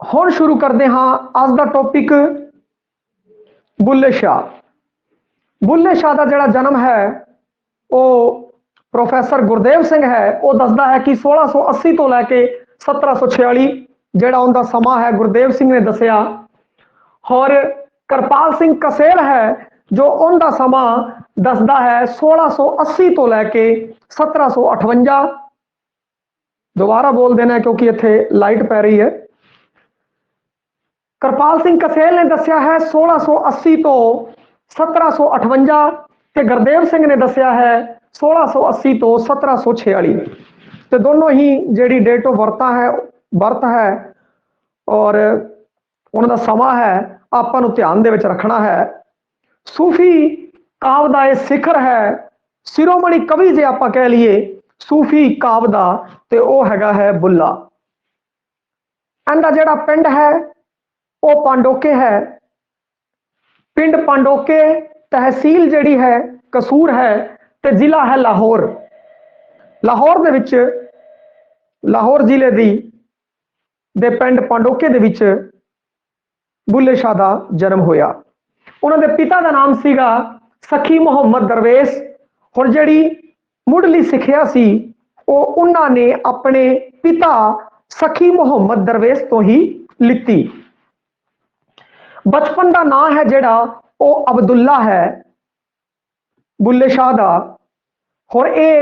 ਹੁਣ शुरू करते हाँ अज का टॉपिक बुल्ले शाह। बुल्ले शाह का जोड़ा जन्म है वो प्रोफैसर गुरदेव सिंह है। वो दसदा है कि 1680 तो लैके 1746 जोड़ा उनका समा है गुरदेव सिंह ने दसिया। और करपाल सिंह कसेल है जो उनका समा दसदा है 1680 तो लैके 1758। दोबारा बोल देना क्योंकि इत्थे लाइट पै रही है। करपाल सिंह कसेल ने दसिया है 1680 तो 1758 ते गुरदेव सिंह ने दसिया है 1680 तो 1746। तो दोनों ही जी डेट ऑफ बर्थ है और उनका समा है आपां नूं ध्यान दे विच रखना है। सूफी काव का यह सिखर है, शिरोमणि कवि जे आपां कह लीए सूफी काव का, तो वह हैगा है बुल्ला। इनका जिहड़ा पिंड है वो पांडोके है। पिंड पांडोके, तहसील जिहड़ी है कसूर है, तो जिला है लाहौर। लाहौर दे विच लाहौर जिले दे पिंड पांडोके दे विच बुल्ले शाह का जन्म होया। उन्होंने पिता का नाम सीगा सखी मुहम्मद दरवेश। और जिहड़ी मुढ़ली सिक्ख्या सी वो उन्होंने अपने पिता सखी मुहम्मद दरवेश तो ही लिती। बचपन का नाम है जिहड़ा वो अब्दुल्ला है बुल्ले शाह का। और ये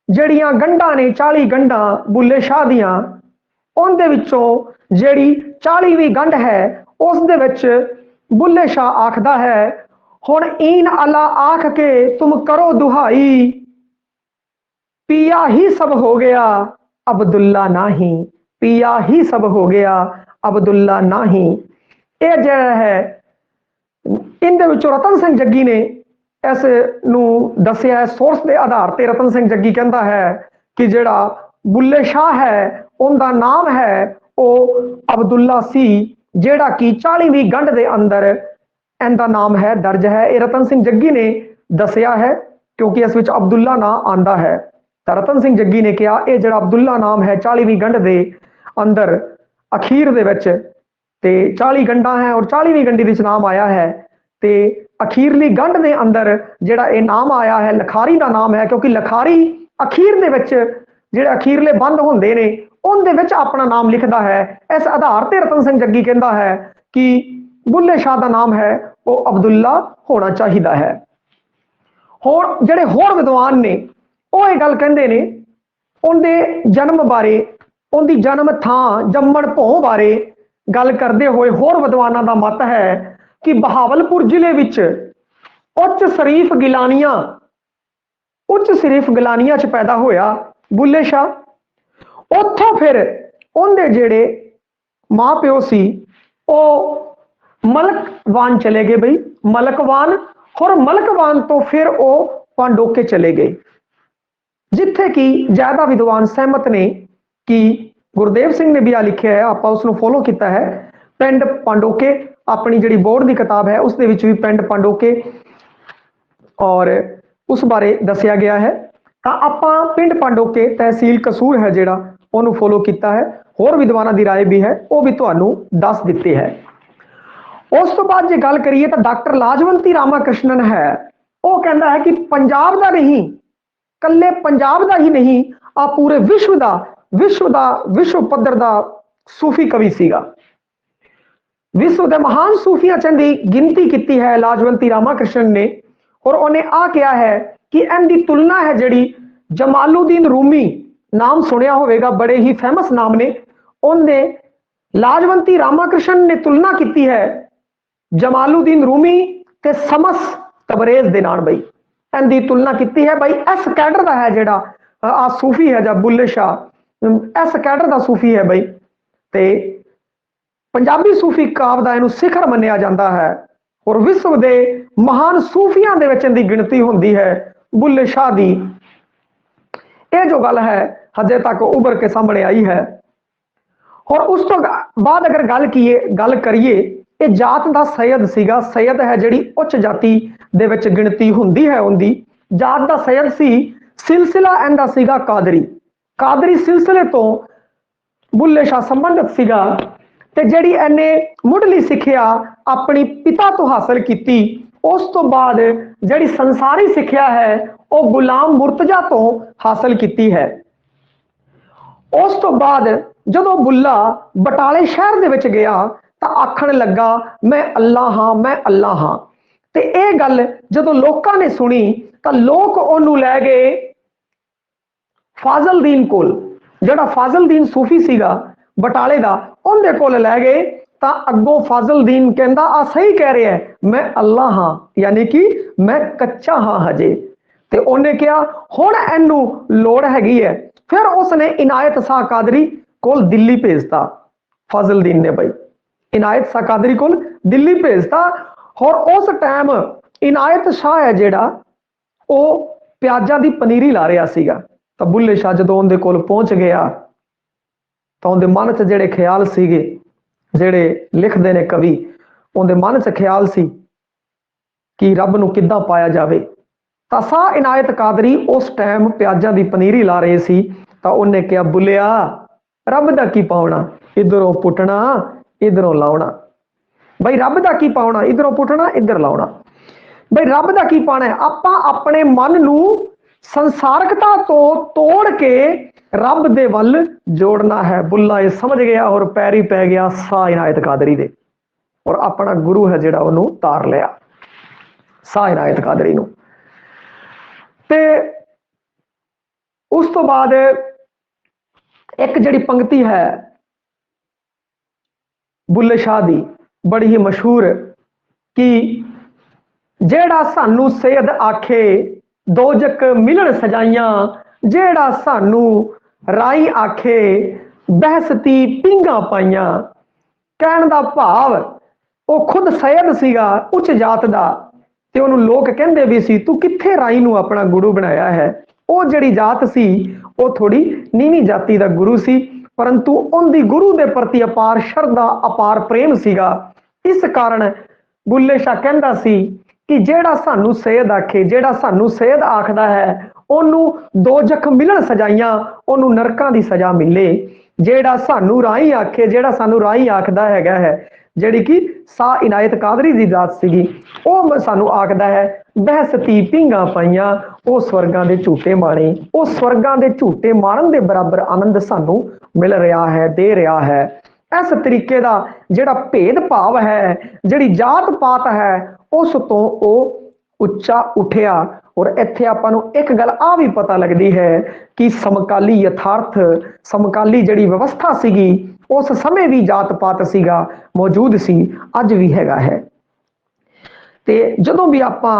जड़ियां गंढा ने 40 गंढा बुल्ले शाह दियां, उनदे विचों जिहड़ी 40वीं गंढ है उस दे विच बुल्ले शाह आखदा है हुण ईन अला आख के तुम करो दुहाई, पिया ही सब हो गया अब्दुल्ला नाही, पिया ही सब हो गया अब्दुल्ला नाही। ये जिहड़ा है इनदे विचों रतन सिंह जग्गी ने इस नूं दसिया है। सोर्स के आधार पर रतन सिंह जग्गी कहता है कि जिहड़ा बुल्ले शाह है उनका नाम है वो अब्दुल्ला सी, जिहड़ा कि 40वीं गंढ के अंदर इनका नाम है दर्ज है। ये रतन सिंह जग्गी ने दसिया है क्योंकि इस विच अब्दुल्ला नाम आंदा है। तो रतन सिंह जग्गी ने कहा यह जिहड़ा अब्दुल्ला नाम है 40वीं गंढ के अंदर अखीर दे विच ते 40 गंढा है और 40वीं गंढी विच नाम आया है। ते अखीरली गंढ के अंदर जिहड़ा ये नाम आया है लखारी का नाम है, क्योंकि लखारी अखीर दे विच जिहड़े अखीरले बंद हुंदे ने उनदे विच अपना नाम लिखदा है। इस आधार पर रतन सिंह जग्गी कहता है कि बुल्ले शाह का नाम है वो अब्दुल्ला होना चाहिए है। होर जिहड़े होर विद्वान ने वो ये गल कहंदे ने उनके जन्म बारे, उनकी जन्म थां जम्मण भों बारे गल करते हुए होर विद्वानां दा मत है कि बहावलपुर जिले विच उच्च शरीफ गिलानिया च पैदा होया बुल्ले शाह। उत्थों फिर उनके जिहड़े मां प्यो सी वो मलकवान चले गए बई, मलकवान। और मलकवान तो फिर वो पांडोके चले गए, जिथे कि ज्यादा विद्वान सहमत ने कि गुरदेव सिंह ने भी आ लिखा है, आप उसको फॉलो किया है। पिंड पांडोके अपनी जिहड़ी बोर्ड की किताब है उस दे विच भी पिंड पांडोके और उस बारे दसिया गया है। तो आपां पिंड पांडोके तहसील कसूर है जिहड़ा उन्होंने फॉलो किया है। होर विद्वानां दी राय भी है वो भी तुहानूं दस दिते है। उस तो बाद जे गल करिए तो डॉक्टर लाजवंती रामाकृष्णन है, वो कहता है कि पंजाब का नहीं, कल्ले पंजाब का ही नहीं, आ पूरे विश्व पद्धर का सूफी कवि सीगा। विश्व के महान सूफिया चंदी गिनती की है लाजवंती रामाकृष्णन ने। और उन्हें आ कहा है कि इनकी तुलना है जिहड़ी जमालुद्दीन रूमी, नाम सुनिया होगा, बड़े ही फेमस नाम ने। उनने लाजवंती रामाकृष्णन ने तुलना की है जमालुद्दीन रूमी ते समस तबरेज दे नाल। बई इनकी तुलना की है बई इस कैडर का है जिहड़ा आ सूफी है जब बुल्ले शाह इस कैडर का सूफी है बई। ते पंजाबी सूफी काव का इनू सिखर मन्निया जाता है और विश्व के महान सूफियां दे विच इनकी गिनती होंदी है बुल्ले शाह की। यह जो गल है हजे तक उभर के सामने आई है। और उस तो बाद अगर गल करिए ये जात का सैयद सीगा। सैयद है जिहड़ी उच्च जाति दे विच गिनती हुंदी है उनकी जात का सैयद सी। सिलसिला इनका सीगा कादरी, कादरी सिलसिले तो बुल्ले शाह संबंधित सीगा। ਤੇ ਜਿਹੜੀ ਇਹਨੇ ਮੁੱਢਲੀ ਸਿੱਖਿਆ ਆਪਣੀ ਪਿਤਾ ਤੋਂ ਹਾਸਲ ਕੀਤੀ, ਉਸ ਤੋਂ ਬਾਅਦ ਜਿਹੜੀ ਸੰਸਾਰੀ ਸਿੱਖਿਆ ਹੈ ਉਹ ਗੁਲਾਮ ਮੁਰਤਜ਼ਾ ਤੋਂ ਹਾਸਲ ਕੀਤੀ ਹੈ। ਉਸ ਤੋਂ ਬਾਅਦ ਜਦੋਂ ਬੁੱਲਾ ਬਟਾਲੇ ਸ਼ਹਿਰ ਦੇ ਵਿੱਚ ਗਿਆ ਤਾਂ ਆਖਣ ਲੱਗਾ ਮੈਂ ਅੱਲਾ ਹਾਂ, ਮੈਂ ਅੱਲਾ ਹਾਂ। ਤੇ ਇਹ ਗੱਲ ਜਦੋਂ ਲੋਕਾਂ ਨੇ ਸੁਣੀ ਤਾਂ ਲੋਕ ਉਹਨੂੰ ਲੈ ਗਏ ਫਾਜ਼ਲਦੀਨ ਕੋਲ, ਜਿਹੜਾ ਫਾਜ਼ਲਦੀਨ ਸੂਫੀ ਸੀਗਾ ਬਟਾਲੇ ਦਾ, ਉਹਦੇ ਕੋਲ ਲੈ ਗਏ। ਤਾਂ ਅੱਗੋਂ ਫਾਜ਼ਲਦੀਨ ਕਹਿੰਦਾ ਆ ਸਹੀ ਕਹਿ ਰਿਹਾ, ਮੈਂ ਅੱਲਾ ਹਾਂ, ਯਾਨੀ ਕਿ ਮੈਂ ਕੱਚਾ ਹਾਂ ਹਜੇ। ਤੇ ਉਹਨੇ ਕਿਹਾ ਹੁਣ ਇਹਨੂੰ ਲੋੜ ਹੈਗੀ ਹੈ। ਫਿਰ ਉਸਨੇ ਇਨਾਇਤ ਸ਼ਾਹ ਕਾਦਰੀ ਕੋਲ ਦਿੱਲੀ ਭੇਜਤਾ। ਫਾਜ਼ਲਦੀਨ ਨੇ ਬਈ ਇਨਾਇਤ ਸ਼ਾਹ ਕਾਦਰੀ ਕੋਲ ਦਿੱਲੀ ਭੇਜਤਾ। और उस टाइम इनायत शाह है जिहड़ा वो प्याजा की पनीरी ला रहा सीगा। तो बुल्ले शाह जो उनके कोल पहुंच गया तो उनके मन च जिहड़े ख्याल सीगे, जिहड़े लिखते ने कवि, उनके मन च ख्याल सी कि रब नूं किद्दां पाया जावे। तो शाह इनायत कादरी उस टाइम प्याजा की पनीरी ला रहे सी। तो उन्हें कहा बुलिया रब दा की पाउणा, इधरों पुटना इधरों लाउणा। बई रब दा की पाउणा, इधरों पुटना इधर लाउणा। बई रब दा की पाना है, आपां अपने मन नूं संसारकता तो तोड़ के रब दे वल जोड़ना है। बुल्ला ये समझ गया और पैरी पै गया शाह इनायत कादरी दे, और अपना गुरु है जिहड़ा उहनूं तार लिया शाह इनायत कादरी नूं। ते उस तो बाद एक जिहड़ी पंक्ति है बुल्ले शाह दी बड़ी ही मशहूर कि जेड़ा सानू सैयद आखे दोजक मिलन सजाइयां, जेड़ा सानू राई आखे बहसती पिंगा पाइयां। कहण दा भाव वो खुद सैयद सीगा उच्च जात दा, ते उहनूं लोक कहंदे भी सी तू कित्थे राई नूं अपना गुरु बनाया है। वो जिहड़ी जात सी वो थोड़ी नीवी जाति दा गुरु सी, परंतु उनकी गुरु के प्रति अपार शरधा अपार प्रेम सीगा। इस कारण बुल्ले शाह कहंदा सी कि जेड़ा सानू सैयद आखे, जेड़ा सानू सैयद आखदा है ओनू दोजख मिलन सजाइयां, ओनू नरकां दी सजा मिले। जेड़ा सानू राई आखे, जेड़ा सानू राई आखदा हैगा है, जिहड़ी कि शाह इनायत कादरी दी जात सीगी, वो सानू आखदा है बहसती पिंगा पाइयां, वो स्वर्गां दे झूटे माणे। वो स्वर्गां दे झूटे मारन दे बराबर आनंद सानू मिल रहा है, दे रहा है। इस तरीके का जिहड़ा भेद भाव है, जिहड़ी जात पात है, उस तो वो उच्चा उठिया। और इत्थे आपां नूं एक गल आ भी पता लगदी है कि समकाली यथार्थ, समकाली जिहड़ी व्यवस्था सीगी उस समय भी जात पात सीगा, मौजूद सी, अज भी हैगा है। ते जदों भी आपां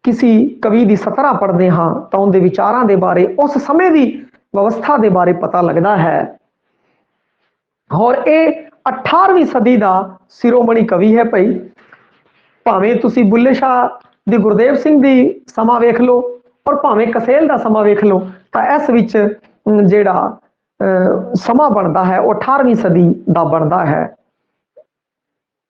किसी कवि की सतरा पढ़ते हाँ तो उनके विचारों के बारे, उस समय की व्यवस्था के बारे पता लगता है। और ये 18वीं सदी का शिरोमणि कवि है भाई। भावें तुसी बुल्ले शाह दी गुरदेव सिंह दी समा वेख लो और भावें कसेल का समा वेख लो, तो इस विच जिहड़ा समा बनता है वो 18वीं सदी का बनता है।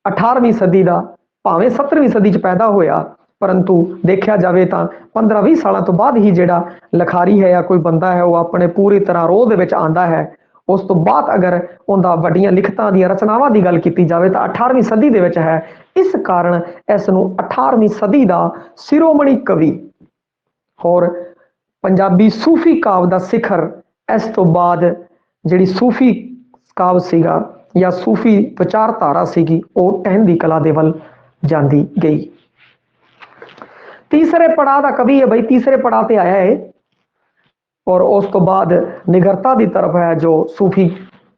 18वीं सदी का भावें 17वीं सदी च पैदा होया, परंतु देखा जाए तो 15-20 सालों तो बाद ही जिहड़ा लिखारी है या कोई बंदा है वो अपने पूरी तरह रोह दे विच आंदा है। उस तो बाद अगर उनका वड्डियां लिखतां दी रचनावां की गल की जाए तो 18वीं सदी दे विच है। इस कारण इसनूं 18वीं सदी का शिरोमणि कवि और पंजाबी सूफी काव्य का सिखर, इस तो बाद जिहड़ी सूफी काव्य सीगा या सूफी विचारधारा सीगी वो टहंदी कला दे वल जांदी गई। तीसरे पड़ाव का कवि है भाई, तीसरे पड़ाव पे आया है और उस तो बाद निगरता की तरफ है जो सूफी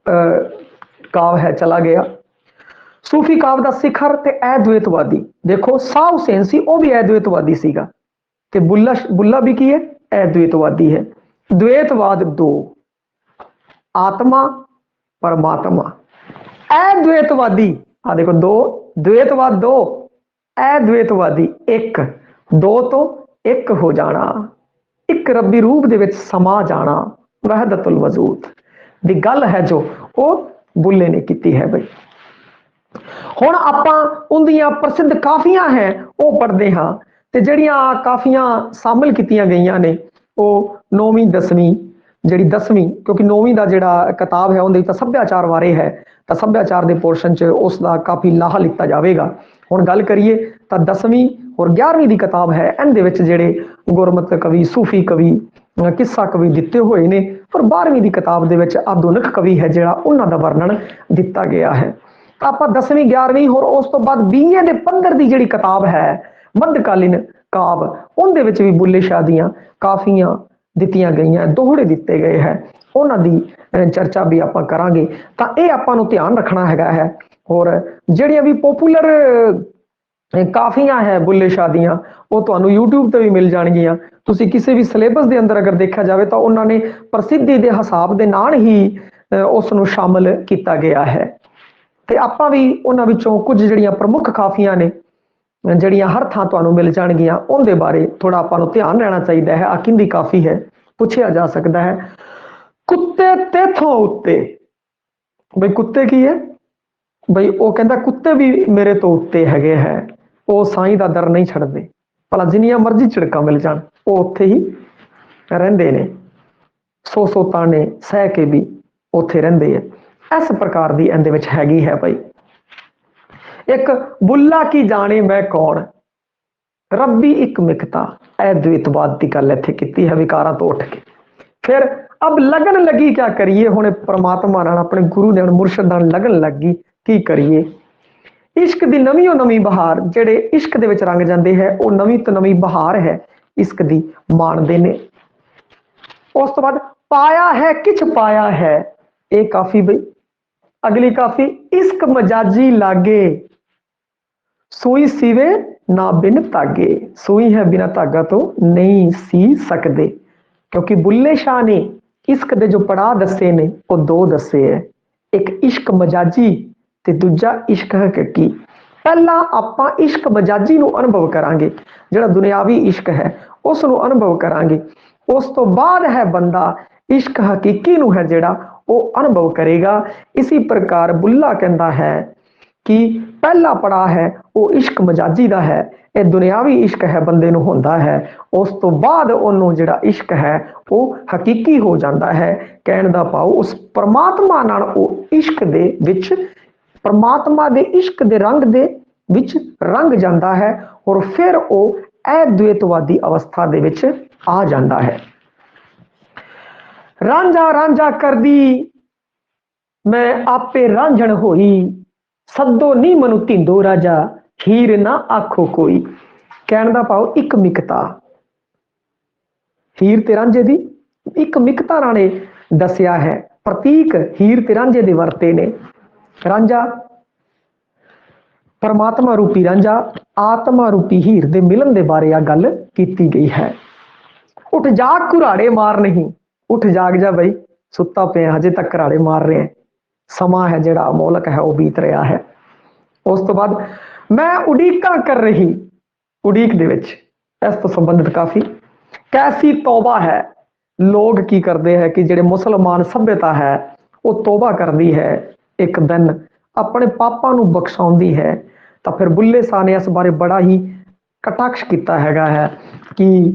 काव्य है चला गया। सूफी काव्य का सिखर ते अद्वैतवादी, देखो शाह हुसैन सी वो भी अद्वैतवादी सीगा ते बुल्ला भी की है अद्वैतवादी है। द्वैतवाद दो, आत्मा परमात्मा। अद्वैतवादी आ देखो दो, द्वैतवाद दो, अद्वैतवादी एक, दो तो एक हो जाना, एक रब्बी रूप दे विच समा जाना, वहदतुल वजूद दी गल है जो वो बुल्ले ने की है भाई। हुण आपां उनदियां प्रसिद्ध काफियां हैं वो पढ़ते हाँ, ते जिहड़ियां काफियां शामिल कीतियां गईयां ने वो 9वीं 10वीं ਜਿਹੜੀ 10ਵੀਂ, ਕਿਉਂਕਿ 9ਵੀਂ ਦਾ ਜਿਹੜਾ ਕਿਤਾਬ ਹੈ ਉਹਦੇ ਤਾਂ ਸੱਭਿਆਚਾਰ ਬਾਰੇ ਹੈ, ਤਾਂ ਸੱਭਿਆਚਾਰ ਦੇ ਪੋਰਸ਼ਨ 'ਚ ਉਸ ਦਾ ਕਾਫੀ ਲਾਹਾ ਲਿੱਤਾ ਜਾਵੇਗਾ। ਹੁਣ ਗੱਲ ਕਰੀਏ ਤਾਂ 10ਵੀਂ ਔਰ 11ਵੀਂ ਦੀ ਕਿਤਾਬ ਹੈ, ਇਹਦੇ ਵਿੱਚ ਜਿਹੜੇ ਗੁਰਮਤਿ ਕਵੀ, ਸੂਫੀ ਕਵੀ, ਕਿੱਸਾ ਕਵੀ ਦਿੱਤੇ ਹੋਏ ਨੇ। ਪਰ 12ਵੀਂ ਦੀ ਕਿਤਾਬ ਦੇ ਵਿੱਚ ਆਧੁਨਿਕ ਕਵੀ ਹੈ ਜਿਹੜਾ ਉਹਨਾਂ ਦਾ ਵਰਣਨ ਦਿੱਤਾ ਗਿਆ ਹੈ। ਤਾਂ ਆਪਾਂ 10ਵੀਂ 11ਵੀਂ ਹੋਰ ਉਸ ਤੋਂ ਬਾਅਦ 20ਵੇਂ ਦੇ ਪੱਧਰ ਦੀ ਜਿਹੜੀ ਕਿਤਾਬ ਹੈ ਮੱਧਕਾਲੀਨ ਕਾਵ, ਉਹਦੇ ਵਿੱਚ ਵੀ ਬੁੱਲੇ ਸ਼ਾਹ ਦੀਆਂ ਕਾਫੀਆਂ ਦਿੱਤੀਆਂ ਗਈਆਂ, ਦੋਹੜੇ ਦਿੱਤੇ ਗਏ ਹੈ, ਉਹਨਾਂ ਦੀ ਚਰਚਾ ਵੀ ਆਪਾਂ ਕਰਾਂਗੇ। ਤਾਂ ਇਹ ਆਪਾਂ ਨੂੰ ਧਿਆਨ ਰੱਖਣਾ ਹੈਗਾ ਹੈ। ਹੋਰ ਜਿਹੜੀਆਂ ਵੀ ਪੋਪੂਲਰ ਕਾਫੀਆਂ ਹੈ ਬੁੱਲੇ ਸ਼ਾਹ ਦੀਆਂ, ਉਹ ਤੁਹਾਨੂੰ YouTube ਤੇ ਵੀ ਮਿਲ ਜਾਣਗੀਆਂ। ਤੁਸੀਂ ਕਿਸੇ ਵੀ ਸਿਲੇਬਸ ਦੇ ਅੰਦਰ ਅਗਰ ਦੇਖਿਆ ਜਾਵੇ ਤਾਂ ਉਹਨਾਂ ਨੇ ਪ੍ਰਸਿੱਧੀ ਦੇ ਹਿਸਾਬ ਦੇ ਨਾਲ ਹੀ ਉਸ ਨੂੰ ਸ਼ਾਮਲ ਕੀਤਾ ਗਿਆ ਹੈ। ਤੇ ਆਪਾਂ ਵੀ ਉਹਨਾਂ ਵਿੱਚੋਂ ਕੁਝ ਜਿਹੜੀਆਂ ਪ੍ਰਮੁੱਖ ਕਾਫੀਆਂ ਨੇ ਜਿਹੜੀਆਂ ਹਰ ਥਾਂ ਤੁਹਾਨੂੰ ਮਿਲ ਜਾਣਗੀਆਂ, ਉਹਦੇ ਬਾਰੇ ਥੋੜਾ ਆਪਾਂ ਨੂੰ ਧਿਆਨ ਰਹਿਣਾ ਚਾਹੀਦਾ ਹੈ। ਆ ਕਿੰਦੀ ਕਾਫੀ ਹੈ, ਪੁੱਛਿਆ ਜਾ ਸਕਦਾ ਹੈ। ਕੁੱਤੇ ਤੇਥੋਂ ਉੱਤੇ, ਬਈ ਕੁੱਤੇ ਕੀ ਹੈ, ਬਈ ਉਹ ਕਹਿੰਦਾ ਕੁੱਤੇ ਵੀ ਮੇਰੇ ਤੋਂ ਉੱਤੇ ਹੈਗੇ ਹੈ, ਉਹ ਸਾਈਂ ਦਾ ਦਰ ਨਹੀਂ ਛੱਡਦੇ, ਭਲਾ ਜਿੰਨੀਆਂ ਮਰਜ਼ੀ ਝਿੜਕਾਂ ਮਿਲ ਜਾਣ ਉਹ ਉੱਥੇ ਹੀ ਰਹਿੰਦੇ ਨੇ, ਸੌ ਤਾਣੇ ਸਹਿ ਕੇ ਵੀ ਉੱਥੇ ਰਹਿੰਦੇ ਹੈ। ਇਸ ਪ੍ਰਕਾਰ ਦੀ ਇਹਦੇ ਵਿੱਚ ਹੈਗੀ ਹੈ ਭਾਈ। ਇੱਕ ਬੁੱਲਾ ਕੀ ਜਾਣੇ ਮੈਂ ਕੌਣ, ਰੱਬੀ ਇੱਕ ਮਿਕਤਾ, ਇਹ द्वैतवाद ਦੀ ਗੱਲ ਇੱਥੇ ਕੀਤੀ ਹੈ ਵਿਕਾਰਾਂ ਤੋਂ ਉੱਠ ਕੇ। ਫਿਰ ਅਬ ਲਗਨ ਲੱਗੀ ਕਿਆ ਕਰੀਏ, ਹੁਣ ਪ੍ਰਮਾਤਮਾ ਨਾਲ ਆਪਣੇ ਗੁਰੂ ਨਾਲ ਮੁਰਸ਼ਦ ਨਾਲ ਲਗਨ ਲੱਗੀ, ਕੀ ਕਰੀਏ। ਇਸ਼ਕ ਦੀ ਨਵੀਂ ਨਵੀਂ ਬਹਾਰ, ਜਿਹੜੇ ਇਸ਼ਕ ਦੇ ਵਿੱਚ ਰੰਗ ਜਾਂਦੇ ਹੈ ਉਹ ਨਵੀਂ ਤੋਂ ਨਵੀਂ ਬਹਾਰ ਹੈ, ਇਸ਼ਕ ਦੀ ਮਾਣਦੇ ਨੇ। ਉਸ ਤੋਂ ਬਾਅਦ ਪਾਇਆ ਹੈ ਕਿਛ ਪਾਇਆ ਹੈ, ਇਹ ਕਾਫੀ ਬਈ ਅਗਲੀ ਕਾਫੀ, ਇਸ਼ਕ ਮਜਾਜੀ ਲਾਗੇ ਸੂਈ ਸਿਵੇ ਨਾ ਬਿਨ ਧਾਗੇ, ਸੂਈ ਹੈ ਬਿਨਾ ਧਾਗਾ ਤੋਂ ਨਹੀਂ ਸੀ ਸਕਦੇ। ਕਿਉਂਕਿ ਬੁੱਲੇ ਸ਼ਾਹ ਨੇ ਇਸ਼ਕ ਦੇ ਜੋ ਪੜਾਅ ਦੱਸੇ ਨੇ ਉਹ ਦੋ ਦੱਸੇ ਹੈ, ਇੱਕ ਇਸ਼ਕ ਮਜਾਜੀ ਤੇ ਦੂਜਾ ਇਸ਼ਕ ਹਕੀਕੀ। ਪਹਿਲਾਂ ਆਪਾਂ ਇਸ਼ਕ ਮਜਾਜੀ ਨੂੰ ਅਨੁਭਵ ਕਰਾਂਗੇ, ਜਿਹੜਾ ਦੁਨਿਆਵੀ ਇਸ਼ਕ ਹੈ ਉਸ ਨੂੰ ਅਨੁਭਵ ਕਰਾਂਗੇ। ਉਸ ਤੋਂ ਬਾਅਦ ਹੈ ਬੰਦਾ ਇਸ਼ਕ ਹਕੀਕੀ ਨੂੰ ਹੈ ਜਿਹੜਾ ਉਹ ਅਨੁਭਵ ਕਰੇਗਾ। ਇसी ਪ੍ਰਕਾਰ ਬੁੱਲਾ ਕਹਿੰਦਾ ਹੈ ਕਿ ਪਹਿਲਾ ਪੜਾਅ ਹੈ ਉਹ ਇਸ਼ਕ ਮਜਾਜੀ ਦਾ ਹੈ, ਇਹ ਦੁਨਿਆਵੀ ਇਸ਼ਕ ਹੈ ਬੰਦੇ ਨੂੰ ਹੁੰਦਾ ਹੈ। ਉਸ ਤੋਂ ਬਾਅਦ ਉਹਨੂੰ ਜਿਹੜਾ ਇਸ਼ਕ ਹੈ ਉਹ ਹਕੀਕੀ ਹੋ ਜਾਂਦਾ ਹੈ। ਕਹਿਣ ਦਾ ਭਾਵ ਉਸ ਪਰਮਾਤਮਾ ਨਾਲ ਉਹ ਇਸ਼ਕ ਦੇ ਵਿੱਚ, ਪਰਮਾਤਮਾ ਦੇ ਇਸ਼ਕ ਦੇ ਰੰਗ ਦੇ ਵਿੱਚ ਰੰਗ ਜਾਂਦਾ ਹੈ ਔਰ ਫਿਰ ਉਹ ਇਹ द्वैतवादी ਅਵਸਥਾ ਦੇ ਵਿੱਚ ਆ ਜਾਂਦਾ ਹੈ। ਰਾਂਝਾ ਰਾਂਝਾ ਕਰਦੀ ਮੈਂ ਆਪੇ ਰਾਂਝਣ ਹੋਈ, ਸੱਦੋ ਨੀ ਮਨੂੰ ਧਿੰਦੋ ਰਾਜਾ ਹੀਰ ਨਾ ਆਖੋ ਕੋਈ। ਕਹਿਣ ਦਾ ਭਾਵ ਇੱਕ ਮਿਕਤਾ, ਹੀਰ ਤੇ ਰਾਂਝੇ ਦੀ ਇੱਕ ਮਿਕਤਾ ਨਾਲ ਨੇ ਦੱਸਿਆ ਹੈ। ਪ੍ਰਤੀਕ ਹੀਰ ਤੇ ਰਾਂਝੇ ਦੇ ਵਰਤੇ ਨੇ। ਰਾਂਝਾ ਪਰਮਾਤਮਾ ਰੂਪੀ ਰਾਂਝਾ, ਆਤਮਾ ਰੂਪੀ ਹੀਰ ਦੇ ਮਿਲਣ ਦੇ ਬਾਰੇ ਆ ਗੱਲ ਕੀਤੀ ਗਈ ਹੈ। ਉੱਠ ਜਾਗ ਘੁਰਾੜੇ ਮਾਰ ਨਹੀਂ, ਉੱਠ ਜਾਗ ਜਾ ਬਈ, ਸੁੱਤਾ ਪਿਆ ਹਜੇ ਤੱਕ ਘਰਾੜੇ ਮਾਰ ਰਹੇ, ਸਮਾਂ ਹੈ ਜਿਹੜਾ ਅਮੋਲਕ ਹੈ ਉਹ ਬੀਤ ਰਿਹਾ ਹੈ। ਉਸ ਤੋਂ ਬਾਅਦ ਮੈਂ ਉਡੀਕਾਂ ਕਰ ਰਹੀ, ਉਡੀਕ ਦੇ ਵਿੱਚ ਇਸ ਤੋਂ ਸੰਬੰਧਿਤ ਕਾਫੀ, ਕੈਸੀ ਤੌਬਾ ਹੈ, ਲੋਕ ਕੀ ਕਰਦੇ ਹੈ ਕਿ ਜਿਹੜੇ ਮੁਸਲਮਾਨ ਸਭਿਅਤਾ ਹੈ ਉਹ ਤੋਬਾ ਕਰਦੀ ਹੈ, ਇੱਕ ਦਿਨ ਆਪਣੇ ਪਾਪਾਂ ਨੂੰ ਬਖਸ਼ਾਉਂਦੀ ਹੈ। ਤਾਂ ਫਿਰ ਬੁੱਲੇ ਸ਼ਾਹ ਨੇ ਇਸ ਬਾਰੇ ਬੜਾ ਹੀ ਕਟਾਕਸ਼ ਕੀਤਾ ਹੈਗਾ ਹੈ ਕਿ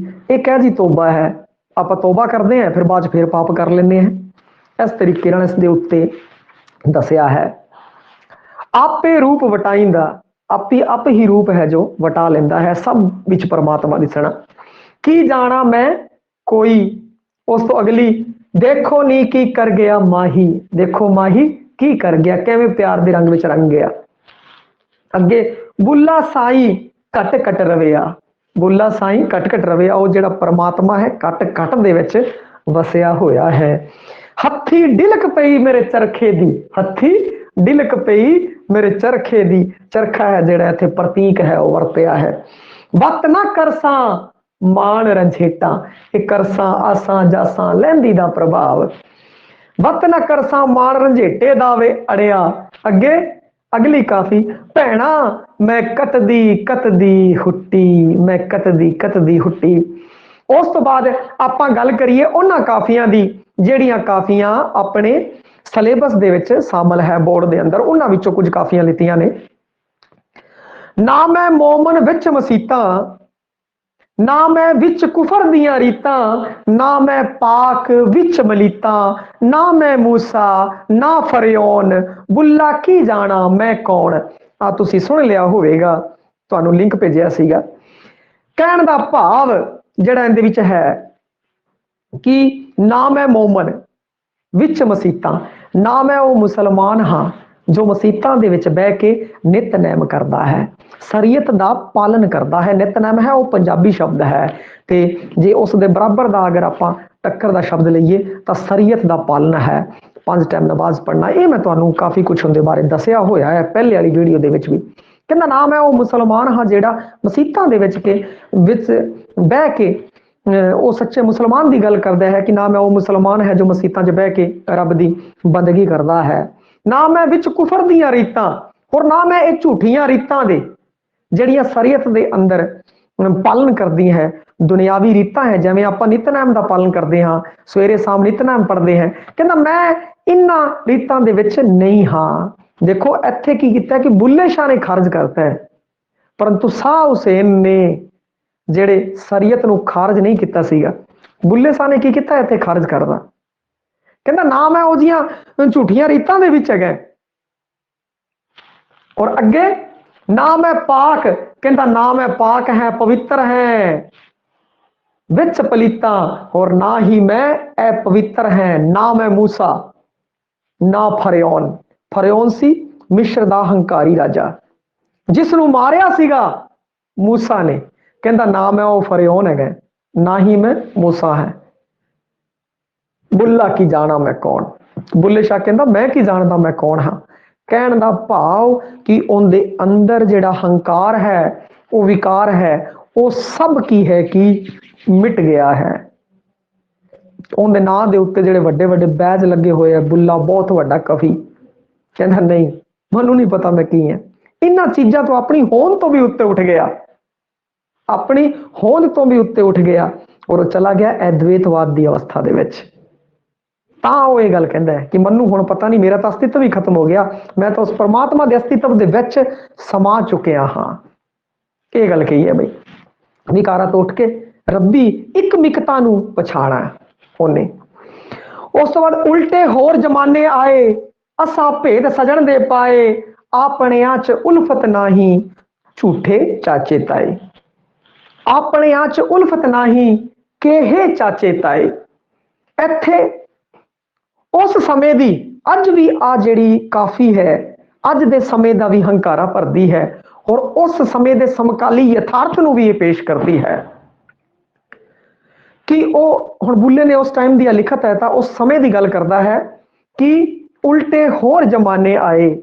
ਇਹ ਕਹਿ ਜੀ ਤੋਬਾ ਹੈ, ਆਪਾਂ ਤੋਬਾ ਕਰਦੇ ਹਾਂ ਫਿਰ ਬਾਅਦ 'ਚ ਫਿਰ ਪਾਪ ਕਰ ਲੈਂਦੇ ਹਾਂ। ਇਸ ਤਰੀਕੇ ਨਾਲ ਇਸ ਦੇ ਉੱਤੇ ਦੱਸਿਆ ਹੈ। ਆਪੇ ਰੂਪ ਵਟਾਈਂਦਾ, ਆਪੀ ਆਪ ਹੀ ਰੂਪ ਹੈ ਜੋ ਵਟਾ ਲੈਂਦਾ ਹੈ, ਸਭ ਵਿੱਚ ਪਰਮਾਤਮਾ ਦਿਸਣਾ। ਕੀ ਜਾਣਾ ਮੈਂ ਕੋਈ, ਉਸ ਤੋਂ ਅਗਲੀ ਦੇਖੋ ਨੀ ਕੀ ਕਰ ਗਿਆ ਮਾਹੀ, ਦੇਖੋ ਮਾਹੀ ਕੀ ਕਰ ਗਿਆ, ਕਿਵੇਂ ਪਿਆਰ ਦੇ ਰੰਗ ਵਿੱਚ ਰੰਗ ਗਿਆ। ਅੱਗੇ ਬੁੱਲਾ ਸਾਈਂ ਘਟ ਘਟ ਰਵਿਆ, ਬੁੱਲਾ ਸਾਈਂ ਘਟ ਘਟ ਰਵਿਆ, ਉਹ ਜਿਹੜਾ ਪਰਮਾਤਮਾ ਹੈ ਘਟ ਘਟ ਦੇ ਵਿੱਚ ਵਸਿਆ ਹੋਇਆ ਹੈ। ਹੱਥੀ ਡਿਲਕ ਪਈ ਮੇਰੇ ਚਰਖੇ ਦੀ, ਹੱਥੀ ਡਿਲਕ ਪਈ ਮੇਰੇ ਚਰਖੇ ਦੀ, ਚਰਖਾ ਹੈ ਜਿਹੜਾ ਇੱਥੇ ਪ੍ਰਤੀਕ ਹੈ ਉਹ ਵਰਤਿਆ ਹੈ। ਵਤ ਨਾ ਕਰਸਾਂ ਮਾਣ ਰੰਝੇਟਾਂ, ਇਹ ਕਰਸਾਂ ਆਸਾਂ ਜਾਸਾਂ ਲਹਿੰਦੀ ਦਾ ਪ੍ਰਭਾਵ। ਵਤ ਨਾ ਕਰਸਾਂ ਮਾਣ ਰੰਝੇਟੇ ਦਾਵੇ ਅੜਿਆ। ਅੱਗੇ ਅਗਲੀ ਕਾਫੀ, ਭੈਣਾ ਮੈਂ ਕਤਦੀ ਕਤਦੀ ਹੁੱਟੀ, ਮੈਂ ਕਤਦੀ ਕਤਦੀ ਹੁੱਟੀ। ਉਸ ਤੋਂ ਬਾਅਦ ਆਪਾਂ ਗੱਲ ਕਰੀਏ ਉਹਨਾਂ ਕਾਫੀਆਂ ਦੀ ਜਿਹੜੀਆਂ ਕਾਫੀਆਂ ਆਪਣੇ ਸਿਲੇਬਸ ਦੇ ਵਿੱਚ ਸ਼ਾਮਲ ਹੈ ਬੋਰਡ ਦੇ ਅੰਦਰ, ਉਹਨਾਂ ਵਿੱਚੋਂ ਕੁਝ ਕਾਫੀਆਂ ਲਿੱਤੀਆਂ ਨੇ। ਨਾ ਮੈਂ ਮੋਮਨ ਵਿੱਚ ਮਸੀਤਾਂ ना मैं विच कुफर दियां रीतां, ना मैं पाक विच मलीतां, ना मैं मूसा ना फरयौन, बुल्ला की जाना मैं कौन। आ तुसी सुन लिया होवेगा, ਤੁਹਾਨੂੰ ਲਿੰਕ ਭੇਜਿਆ ਸੀਗਾ। ਕਹਿਣ ਦਾ ਭਾਵ ਜਿਹੜਾ ਇਹਦੇ ਵਿੱਚ ਹੈ ਕਿ ਨਾ ਮੈਂ ਮੋਮਨ ਵਿੱਚ ਮਸੀਤਾਂ, ਨਾ ਮੈਂ ਉਹ ਮੁਸਲਮਾਨ ਹਾਂ ਜੋ ਮਸੀਤਾਂ ਦੇ ਵਿੱਚ ਬਹਿ ਕੇ ਨਿਤਨੇਮ ਕਰਦਾ ਹੈ, ਸ਼ਰੀਅਤ ਦਾ ਪਾਲਨ ਕਰਦਾ ਹੈ। ਨਿਤਨੇਮ ਹੈ ਉਹ ਪੰਜਾਬੀ ਸ਼ਬਦ ਹੈ, ਤੇ ਜੇ ਉਸ ਦੇ ਬਰਾਬਰ ਦਾ ਅਗਰ ਆਪਾਂ ਟੱਕਰ ਦਾ ਸ਼ਬਦ ਲਈਏ ਤਾਂ ਸ਼ਰੀਅਤ ਦਾ ਪਾਲਨ ਹੈ, 5 ਟਾਈਮ ਨਮਾਜ਼ ਪੜ੍ਹਨਾ। ਇਹ ਮੈਂ ਤੁਹਾਨੂੰ ਕਾਫੀ ਕੁਛ ਉਹਦੇ ਬਾਰੇ ਦੱਸਿਆ ਹੋਇਆ ਹੈ ਪਹਿਲੇ ਵਾਲੀ ਵੀਡੀਓ ਦੇ ਵਿੱਚ ਵੀ। ਕਹਿੰਦਾ ਨਾ ਮੈਂ ਉਹ ਮੁਸਲਮਾਨ ਹਾਂ ਜਿਹੜਾ ਮਸੀਤਾਂ ਦੇ ਵਿੱਚ ਬਹਿ ਕੇ ਉਹ ਸੱਚੇ ਮੁਸਲਮਾਨ ਦੀ ਗੱਲ ਕਰਦਾ ਹੈ, ਕਿ ਨਾ ਮੈਂ ਉਹ ਮੁਸਲਮਾਨ ਹੈ ਜੋ ਮਸੀਤਾਂ 'ਚ ਬਹਿ ਕੇ ਰੱਬ ਦੀ ਬੰਦਗੀ ਕਰਦਾ ਹੈ, ਨਾ ਮੈਂ ਵਿੱਚ ਕੁਫਰ ਦੀਆਂ ਰੀਤਾਂ, ਹੋਰ ਨਾ ਮੈਂ ਇਹ ਝੂਠੀਆਂ ਰੀਤਾਂ ਦੇ ਜਿਹੜੀਆਂ ਸ਼ਰੀਅਤ ਦੇ ਅੰਦਰ ਪਾਲਨ ਕਰਦੀ ਹੈ, ਦੁਨਿਆਵੀ ਰੀਤਾਂ ਹੈ, ਜਿਵੇਂ ਆਪਾਂ ਨਿਤਨੇਮ ਦਾ ਪਾਲਨ ਕਰਦੇ ਹਾਂ, ਸਵੇਰੇ ਸ਼ਾਮ ਨਿਤਨੇਮ ਪੜ੍ਹਦੇ ਹਾਂ। ਕਹਿੰਦਾ ਮੈਂ ਇਹਨਾਂ ਰੀਤਾਂ ਦੇ ਵਿੱਚ ਨਹੀਂ ਹਾਂ। ਦੇਖੋ ਇੱਥੇ ਕੀ ਕੀਤਾ ਕਿ ਬੁੱਲੇ ਸ਼ਾਹ ਨੇ ਖਾਰਜ ਕਰਤਾ ਹੈ, ਪਰੰਤੂ ਸ਼ਾਹ ਹੁਸੈਨ ਨੇ ਜਿਹੜੇ ਸ਼ਰੀਅਤ ਨੂੰ ਖਾਰਜ ਨਹੀਂ ਕੀਤਾ ਸੀਗਾ, ਬੁੱਲੇ ਸ਼ਾਹ ਨੇ ਕੀ ਕੀਤਾ ਇੱਥੇ ਖਾਰਜ ਕਰਦਾ। ਕਹਿੰਦਾ ਨਾ ਮੈਂ ਉਹ ਜੀਆਂ ਝੂਠੀਆਂ ਰੀਤਾਂ ਦੇ ਵਿੱਚ ਹੈਗਾ, ਔਰ ਅੱਗੇ ਨਾ ਮੈਂ ਪਾਕ, ਕਹਿੰਦਾ ਨਾ ਮੈਂ ਪਾਕ ਹੈ ਪਵਿੱਤਰ ਹੈ ਵਿੱਚ ਪਲੀਤਾ, और ना ही मैं अपवित्र है, ना मैं मूसा ना फरयौन। फरयौन सी मिस्र ਦਾ ਹੰਕਾਰੀ ਰਾਜਾ ਜਿਸ ਨੂੰ ਮਾਰਿਆ ਸੀਗਾ मूसा ने, ਕਹਿੰਦਾ ਨਾ ਮੈਂ ਉਹ ਫਰयौन ਹੈਗਾ, ਨਾ ਹੀ ਮੈਂ मूसा ਹੈ, बुल्ला की जाना मैं कौन। बुल्ले शाह ਕਹਿੰਦਾ ਮੈਂ ਕੀ ਜਾਣਦਾ ਮੈਂ ਕੌਣ ਹਾਂ। ਕਹਿਣ ਦਾ ਭਾਵ ਕਿ ਉਹਦੇ ਅੰਦਰ ਜਿਹੜਾ ਹੰਕਾਰ ਹੈ, ਉਹ ਵਿਕਾਰ ਹੈ, ਉਹ ਸਭ ਕੀ ਹੈ ਕਿ ਮਿਟ ਗਿਆ ਹੈ। ਉਹਦੇ ਨਾਂ ਦੇ ਉੱਤੇ ਜਿਹੜੇ ਵੱਡੇ ਵੱਡੇ ਬੈਜ ਲੱਗੇ ਹੋਏ ਆ, ਬੁੱਲਾ ਬਹੁਤ ਵੱਡਾ ਕਵੀ, ਕਹਿੰਦਾ ਨਹੀਂ ਮੈਨੂੰ ਨਹੀਂ ਪਤਾ ਮੈਂ ਕੀ ਹੈ। ਇਹਨਾਂ ਚੀਜ਼ਾਂ ਤੋਂ ਆਪਣੀ ਹੋਂਦ ਤੋਂ ਵੀ ਉੱਤੇ ਉੱਠ ਗਿਆ, ਆਪਣੀ ਹੋਂਦ ਤੋਂ ਵੀ ਉੱਤੇ ਉੱਠ ਗਿਆ, ਔਰ ਉਹ ਚਲਾ ਗਿਆ ਅਦਵੈਤਵਾਦ ਦੀ ਅਵਸਥਾ ਦੇ ਵਿੱਚ। ਤਾਂ ਉਹ ਇਹ ਗੱਲ ਕਹਿੰਦਾ ਹੈ ਕਿ ਮੈਨੂੰ ਹੁਣ ਪਤਾ ਨਹੀਂ, ਮੇਰਾ ਤਾਂ ਅਸਤਿਤਵ ਹੀ ਖਤਮ ਹੋ ਗਿਆ, ਮੈਂ ਤਾਂ ਉਸ ਪਰਮਾਤਮਾ ਦੇ ਅਸਤਿਤਵ ਦੇ ਵਿੱਚ ਸਮਾ ਚੁੱਕਿਆ ਹਾਂ। ਇਹ ਗੱਲ ਕਹੀ ਹੈ ਬਈ, ਵਿਕਾਰਾਂ ਤੋਂ ਉੱਠ ਕੇ ਰੱਬੀ ਇੱਕ ਮਿਕਤਾ ਨੂੰ ਪਛਾਣਾ ਉਹਨੇ। ਉਸ ਤੋਂ ਬਾਅਦ ਉਲਟੇ ਹੋਰ ਜ਼ਮਾਨੇ ਆਏ, ਅਸਾਂ ਭੇਦ ਸਜਣ ਦੇ ਪਾਏ, ਆਪਣਿਆਂ ਚ ਉਲਫਤ ਨਹੀਂ ਝੂਠੇ ਚਾਚੇ ਤਾਏ। ਆਪਣਿਆਂ ਚ ਉਲਫਤ ਨਹੀਂ ਕਿਹੇ ਚਾਚੇ ਤਾਏ। ਇੱਥੇ ਉਸ ਸਮੇਂ ਦੀ ਅੱਜ ਵੀ ਆ ਜਿਹੜੀ ਕਾਫੀ ਹੈ, ਅੱਜ ਦੇ ਸਮੇਂ ਦਾ ਵੀ ਹੰਕਾਰਾ ਭਰਦੀ ਹੈ, ਔਰ ਉਸ ਸਮੇਂ ਦੇ ਸਮਕਾਲੀ ਯਥਾਰਥ ਨੂੰ ਵੀ ਇਹ ਪੇਸ਼ ਕਰਦੀ ਹੈ ਕਿ ਉਹ ਹੁਣ ਬੁੱਲੇ ਨੇ ਉਸ ਟਾਈਮ ਦੀ ਲਿਖਤ ਹੈ ਤਾਂ ਉਸ ਸਮੇਂ ਦੀ ਗੱਲ ਕਰਦਾ ਹੈ ਕਿ ਉਲਟੇ ਹੋਰ ਜ਼ਮਾਨੇ ਆਏ,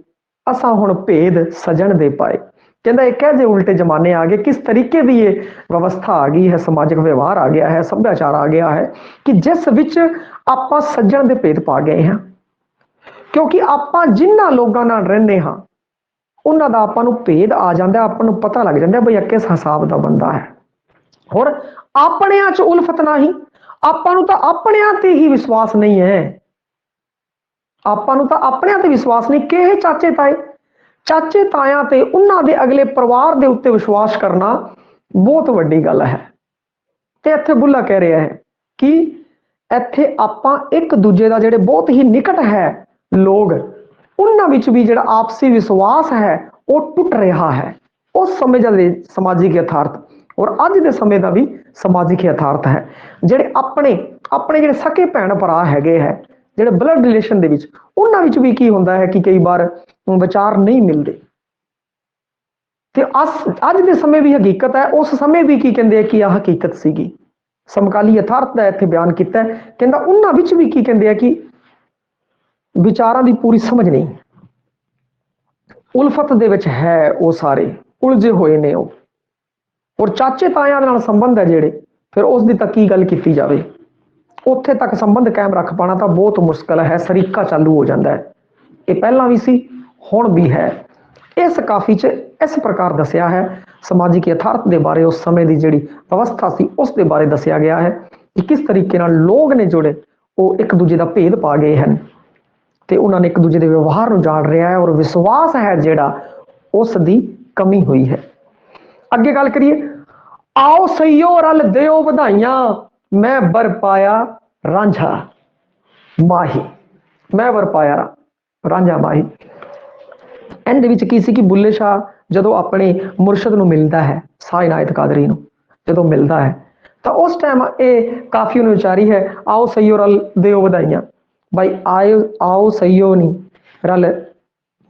ਅਸਾਂ ਹੁਣ ਭੇਦ ਸਜਣ ਦੇ ਪਾਏ। ਕਹਿੰਦਾ ਇਹ ਕਹਿ ਜੇ ਉਲਟੇ ਜ਼ਮਾਨੇ ਆ ਗਏ, ਕਿਸ ਤਰੀਕੇ ਦੀ ਇਹ ਵਿਵਸਥਾ ਆ ਗਈ ਹੈ, ਸਮਾਜਿਕ ਵਿਵਹਾਰ ਆ ਗਿਆ ਹੈ, ਸੱਭਿਆਚਾਰ ਆ ਗਿਆ ਹੈ ਕਿ ਜਿਸ ਵਿੱਚ ਆਪਾਂ ਸੱਜਣ ਦੇ ਭੇਦ ਪਾ ਗਏ ਹਾਂ। ਕਿਉਂਕਿ ਆਪਾਂ ਜਿਨ੍ਹਾਂ ਲੋਕਾਂ ਨਾਲ ਰਹਿੰਦੇ ਹਾਂ ਉਹਨਾਂ ਦਾ ਆਪਾਂ ਨੂੰ ਭੇਦ ਆ ਜਾਂਦਾ, ਆਪਾਂ ਨੂੰ ਪਤਾ ਲੱਗ ਜਾਂਦਾ ਬਈ ਇਹ ਕਿਸ ਹਿਸਾਬ ਦਾ ਬੰਦਾ ਹੈ। ਹੋਰ ਆਪਣਿਆਂ ਚ ਉਲਫਤ ਨਹੀਂ, ਆਪਾਂ ਨੂੰ ਤਾਂ ਆਪਣਿਆਂ ਤੇ ਹੀ ਵਿਸ਼ਵਾਸ ਨਹੀਂ ਹੈ, ਆਪਾਂ ਨੂੰ ਤਾਂ ਆਪਣਿਆਂ ਤੇ ਵਿਸ਼ਵਾਸ ਨਹੀਂ। ਕਿਹੇ ਚਾਚੇ ਤਾਏ, ਚਾਚੇ ਤਾਇਆਂ ਤੇ ਉਹਨਾਂ ਦੇ ਅਗਲੇ ਪਰਿਵਾਰ ਦੇ ਉੱਤੇ ਵਿਸ਼ਵਾਸ ਕਰਨਾ ਬਹੁਤ ਵੱਡੀ ਗੱਲ ਹੈ। ਤੇ ਇੱਥੇ ਬੁੱਲਾ ਕਹਿ ਰਿਹਾ ਹੈ ਕਿ ਇੱਥੇ ਆਪਾਂ ਇੱਕ ਦੂਜੇ ਦਾ ਜਿਹੜੇ ਬਹੁਤ ਹੀ ਨਿਕਟ ਹੈ ਲੋਕ, ਉਹਨਾਂ ਵਿੱਚ ਵੀ ਜਿਹੜਾ ਆਪਸੀ ਵਿਸ਼ਵਾਸ ਹੈ ਉਹ ਟੁੱਟ ਰਿਹਾ ਹੈ। ਉਸ ਸਮੇਂ ਦਾ ਸਮਾਜਿਕ ਯਥਾਰਥ ਔਰ ਅੱਜ ਦੇ ਸਮੇਂ ਦਾ ਵੀ ਸਮਾਜਿਕ ਯਥਾਰਥ ਹੈ। ਜਿਹੜੇ ਆਪਣੇ ਜਿਹੜੇ ਸਕੇ ਭੈਣ ਭਰਾ ਹੈਗੇ ਹੈ, ਜਿਹੜੇ ਬਲੱਡ ਰਿਲੇਸ਼ਨ ਦੇ ਵਿੱਚ, ਉਹਨਾਂ ਵਿੱਚ ਵੀ ਕੀ ਹੁੰਦਾ ਹੈ ਕਿ ਕਈ ਵਾਰ ਵਿਚਾਰ ਨਹੀਂ ਮਿਲਦੇ। ਤੇ ਅੱਜ ਦੇ ਸਮੇਂ ਵੀ ਹਕੀਕਤ ਹੈ, ਉਸ ਸਮੇਂ ਵੀ ਕੀ ਕਹਿੰਦੇ ਆ ਕਿ ਆਹ ਹਕੀਕਤ ਸੀਗੀ। ਸਮਕਾਲੀ ਯਥਾਰਥ ਦਾ ਇੱਥੇ ਬਿਆਨ ਕੀਤਾ। ਕਹਿੰਦਾ ਉਹਨਾਂ ਵਿੱਚ ਵੀ ਕੀ ਕਹਿੰਦੇ ਆ ਕਿ ਵਿਚਾਰਾਂ ਦੀ ਪੂਰੀ ਸਮਝ ਨਹੀਂ, ਉਲਫਤ ਦੇ ਵਿੱਚ ਹੈ, ਉਹ ਸਾਰੇ ਉਲਝੇ ਹੋਏ ਨੇ ਉਹ। ਔਰ ਚਾਚੇ ਤਾਇਆਂ ਦੇ ਨਾਲ ਸੰਬੰਧ ਹੈ ਜਿਹੜੇ, ਫਿਰ ਉਸ ਦੀ ਤਾਂ ਕੀ ਗੱਲ ਕੀਤੀ ਜਾਵੇ। ਉੱਥੇ ਤੱਕ ਸੰਬੰਧ ਕਾਇਮ ਰੱਖ ਪਾਉਣਾ ਤਾਂ ਬਹੁਤ ਮੁਸ਼ਕਲ ਹੈ, ਸਰੀਕਾ ਚਾਲੂ ਹੋ ਜਾਂਦਾ ਹੈ। ਇਹ ਪਹਿਲਾਂ ਵੀ ਸੀ, ਹੁਣ ਵੀ ਹੈ। ਇਸ ਕਾਫੀ 'ਚ ਇਸ ਪ੍ਰਕਾਰ ਦੱਸਿਆ ਹੈ ਸਮਾਜਿਕ ਯਥਾਰਥ ਦੇ ਬਾਰੇ, ਉਸ ਸਮੇਂ ਦੀ ਜਿਹੜੀ ਅਵਸਥਾ ਸੀ ਉਸ ਦੇ ਬਾਰੇ ਦੱਸਿਆ ਗਿਆ ਹੈ ਕਿ ਕਿਸ ਤਰੀਕੇ ਨਾਲ ਲੋਕ ਨੇ ਜਿਹੜੇ ਉਹ ਇੱਕ ਦੂਜੇ ਦਾ ਭੇਦ ਪਾ ਗਏ ਹਨ ਤੇ ਉਹਨਾਂ ਨੇ ਇੱਕ ਦੂਜੇ ਦੇ ਵਿਵਹਾਰ ਨੂੰ ਜਾਣ ਰਿਹਾ ਹੈ, ਔਰ ਵਿਸ਼ਵਾਸ ਹੈ ਜਿਹੜਾ ਉਸ ਦੀ ਕਮੀ ਹੋਈ ਹੈ। ਅੱਗੇ ਗੱਲ ਕਰੀਏ, आओ सईयो रल दिओ ਵਧਾਈਆਂ मैं बर पाया रांझा माही मैं बर पाया रांझा माही। ਇਹਦੇ ਵਿੱਚ ਕੀ ਸੀ ਕਿ ਬੁੱਲੇ ਸ਼ਾਹ ਜਦੋਂ ਆਪਣੇ ਮੁਰਸ਼ਦ ਨੂੰ ਮਿਲਦਾ ਹੈ, ਸਾਹ ਇਨਾਇਤ ਕਾਦਰੀ ਨੂੰ ਜਦੋਂ ਮਿਲਦਾ ਹੈ ਤਾਂ ਉਸ ਟਾਈਮ ਇਹ ਕਾਫੀ ਨੂੰ ਵਿਚਾਰੀ ਹੈ, ਆਓ ਸਈਓ ਰਲ ਦਿਓ ਵਧਾਈਆਂ। ਭਾਈ ਆਓ ਸਈਓ ਨਹੀਂ ਰਲ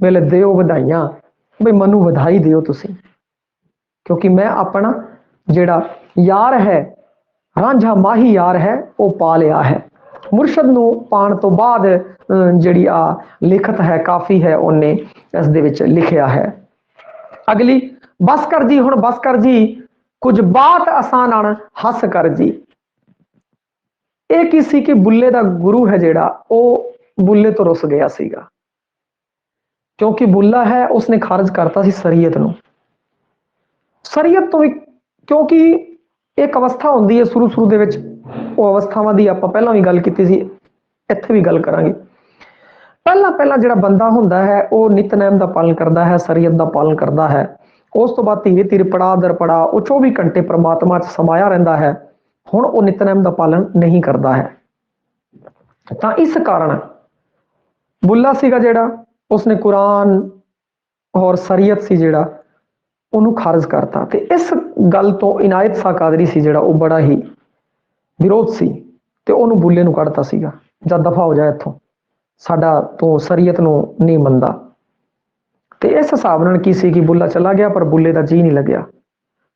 ਮਿਲ ਦਿਓ ਵਧਾਈਆਂ, ਬਈ ਮੈਨੂੰ ਵਧਾਈ ਦਿਓ ਤੁਸੀਂ, ਕਿਉਂਕਿ ਮੈਂ ਆਪਣਾ ਜਿਹੜਾ ਯਾਰ ਹੈ ਰਾਂਝਾ ਮਾਹੀ ਯਾਰ ਹੈ ਉਹ ਪਾ ਲਿਆ ਹੈ। ਮੁਰਸ਼ਦ ਨੂੰ ਪਾਣ ਤੋਂ ਬਾਅਦ ਜਿਹੜੀ ਆ ਲਿਖਤ ਹੈ ਕਾਫੀ ਹੈ ਉਹਨੇ ਇਸ ਦੇ ਵਿੱਚ ਲਿਖਿਆ ਹੈ। ਅਗਲੀ ਬਸ ਕਰ ਜੀ ਹੁਣ ਬਸ ਕਰ ਜੀ ਕੁਝ ਬਾਤ ਅਸਾਂ ਨਾਲ ਹੱਸ ਕਰ ਜੀ। ਇਹ ਕੀ ਸੀ ਕਿ ਬੁੱਲੇ ਦਾ ਗੁਰੂ ਹੈ ਜਿਹੜਾ ਉਹ ਬੁੱਲੇ ਤੋਂ ਰੁੱਸ ਗਿਆ ਸੀਗਾ, ਕਿਉਂਕਿ ਬੁੱਲਾ ਹੈ ਉਸਨੇ ਖਾਰਜ ਕਰਤਾ ਸੀ ਸ਼ਰੀਅਤ ਨੂੰ। ਸ਼ਰੀਅਤ ਤੋਂ ਕਿਉਂਕਿ ਇੱਕ ਅਵਸਥਾ ਹੁੰਦੀ ਹੈ ਸ਼ੁਰੂ ਦੇ ਵਿੱਚ, ਉਹ ਅਵਸਥਾਵਾਂ ਦੀ ਆਪਾਂ ਪਹਿਲਾਂ ਵੀ ਗੱਲ ਕੀਤੀ ਸੀ, ਇੱਥੇ ਵੀ ਗੱਲ ਕਰਾਂਗੇ। ਪਹਿਲਾਂ ਜਿਹੜਾ ਬੰਦਾ ਹੁੰਦਾ ਹੈ ਉਹ ਨਿਤਨੇਮ ਦਾ ਪਾਲਣ ਕਰਦਾ ਹੈ, ਸ਼ਰੀਅਤ ਦਾ ਪਾਲਣ ਕਰਦਾ ਹੈ। ਉਸ ਤੋਂ ਬਾਅਦ ਧੀਰੇ ਧੀਰੇ ਪੜਾਅ ਦਰ ਪੜਾਅ ਉਹ 24 ਘੰਟੇ ਪਰਮਾਤਮਾ 'ਚ ਸਮਾਇਆ ਰਹਿੰਦਾ ਹੈ। ਹੁਣ ਉਹ ਨਿਤਨੇਮ ਦਾ ਪਾਲਣ ਨਹੀਂ ਕਰਦਾ ਹੈ, ਤਾਂ ਇਸ ਕਾਰਨ ਬੁੱਲਾ ਸੀਗਾ ਜਿਹੜਾ ਉਸਨੇ ਕੁਰਾਨ ਔਰ ਸ਼ਰੀਅਤ ਸੀ ਜਿਹੜਾ ਉਹਨੂੰ ਖਾਰਜ ਕਰਤਾ। ਤੇ ਇਸ ਗੱਲ ਤੋਂ ਇਨਾਇਤ ਸ਼ਾਹ ਕਾਦਰੀ ਸੀ ਜਿਹੜਾ ਉਹ ਬੜਾ ਹੀ ਵਿਰੋਧ ਸੀ ਤੇ ਉਹਨੂੰ ਬੁੱਲੇ ਨੂੰ ਕੱਢਤਾ ਸੀਗਾ, ਜਦ ਦਫਾ ਹੋ ਜਾ ਇੱਥੋਂ, ਸਾਡਾ ਤੋਂ ਸ਼ਰੀਅਤ ਨੂੰ ਨਹੀਂ ਮੰਨਦਾ। ਤੇ ਇਸ ਹਿਸਾਬ ਨਾਲ ਕੀ ਸੀ ਕਿ ਬੁੱਲਾ ਚਲਾ ਗਿਆ ਪਰ ਬੁੱਲੇ ਦਾ ਜੀ ਨਹੀਂ ਲੱਗਿਆ।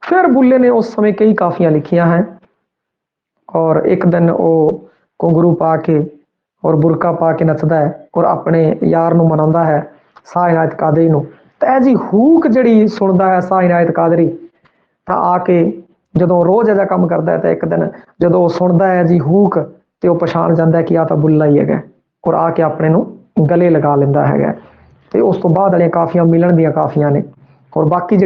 ਫਿਰ ਬੁੱਲੇ ਨੇ ਉਸ ਸਮੇਂ ਕਈ ਕਾਫੀਆਂ ਲਿਖੀਆਂ ਹੈ ਔਰ ਇੱਕ ਦਿਨ ਉਹ ਘੁੰਗਰੂ ਪਾ ਕੇ ਔਰ ਬੁਰਕਾ ਪਾ ਕੇ ਨੱਚਦਾ ਹੈ ਔਰ ਆਪਣੇ ਯਾਰ ਨੂੰ ਮਨਾਉਂਦਾ ਹੈ ਸ਼ਾਹ ਇਨਾਇਤ ਕਾਦਰੀ ਨੂੰ। ਤਾਂ ਇਹ ਜੀ ਹੂਕ ਜਿਹੜੀ ਸੁਣਦਾ ਹੈ ਸ਼ਾਹ ਇਨਾਇਤ ਕਾਦਰੀ, ਤਾਂ ਆ ਕੇ ਜਦੋਂ ਰੋਜ਼ ਇਹਦਾ ਕੰਮ ਕਰਦਾ ਹੈ ਤਾਂ ਇੱਕ ਦਿਨ ਜਦੋਂ ਉਹ ਸੁਣਦਾ ਹੈ ਜੀ ਹੂਕ ਤੇ ਉਹ ਪਛਾਣ ਜਾਂਦਾ ਕਿ ਆ ਤਾਂ ਬੁੱਲਾ ਹੀ ਹੈਗਾ ਔਰ ਆ ਕੇ ਆਪਣੇ ਨੂੰ ਗਲੇ ਲਗਾ ਲੈਂਦਾ ਹੈਗਾ। ਤੇ ਉਸ ਤੋਂ ਬਾਅਦ ਵਾਲੀਆਂ ਕਾਫੀਆਂ ਮਿਲਣ ਦੀਆਂ ਕਾਫੀਆਂ ਨੇ ਔਰ ਬਾਕੀ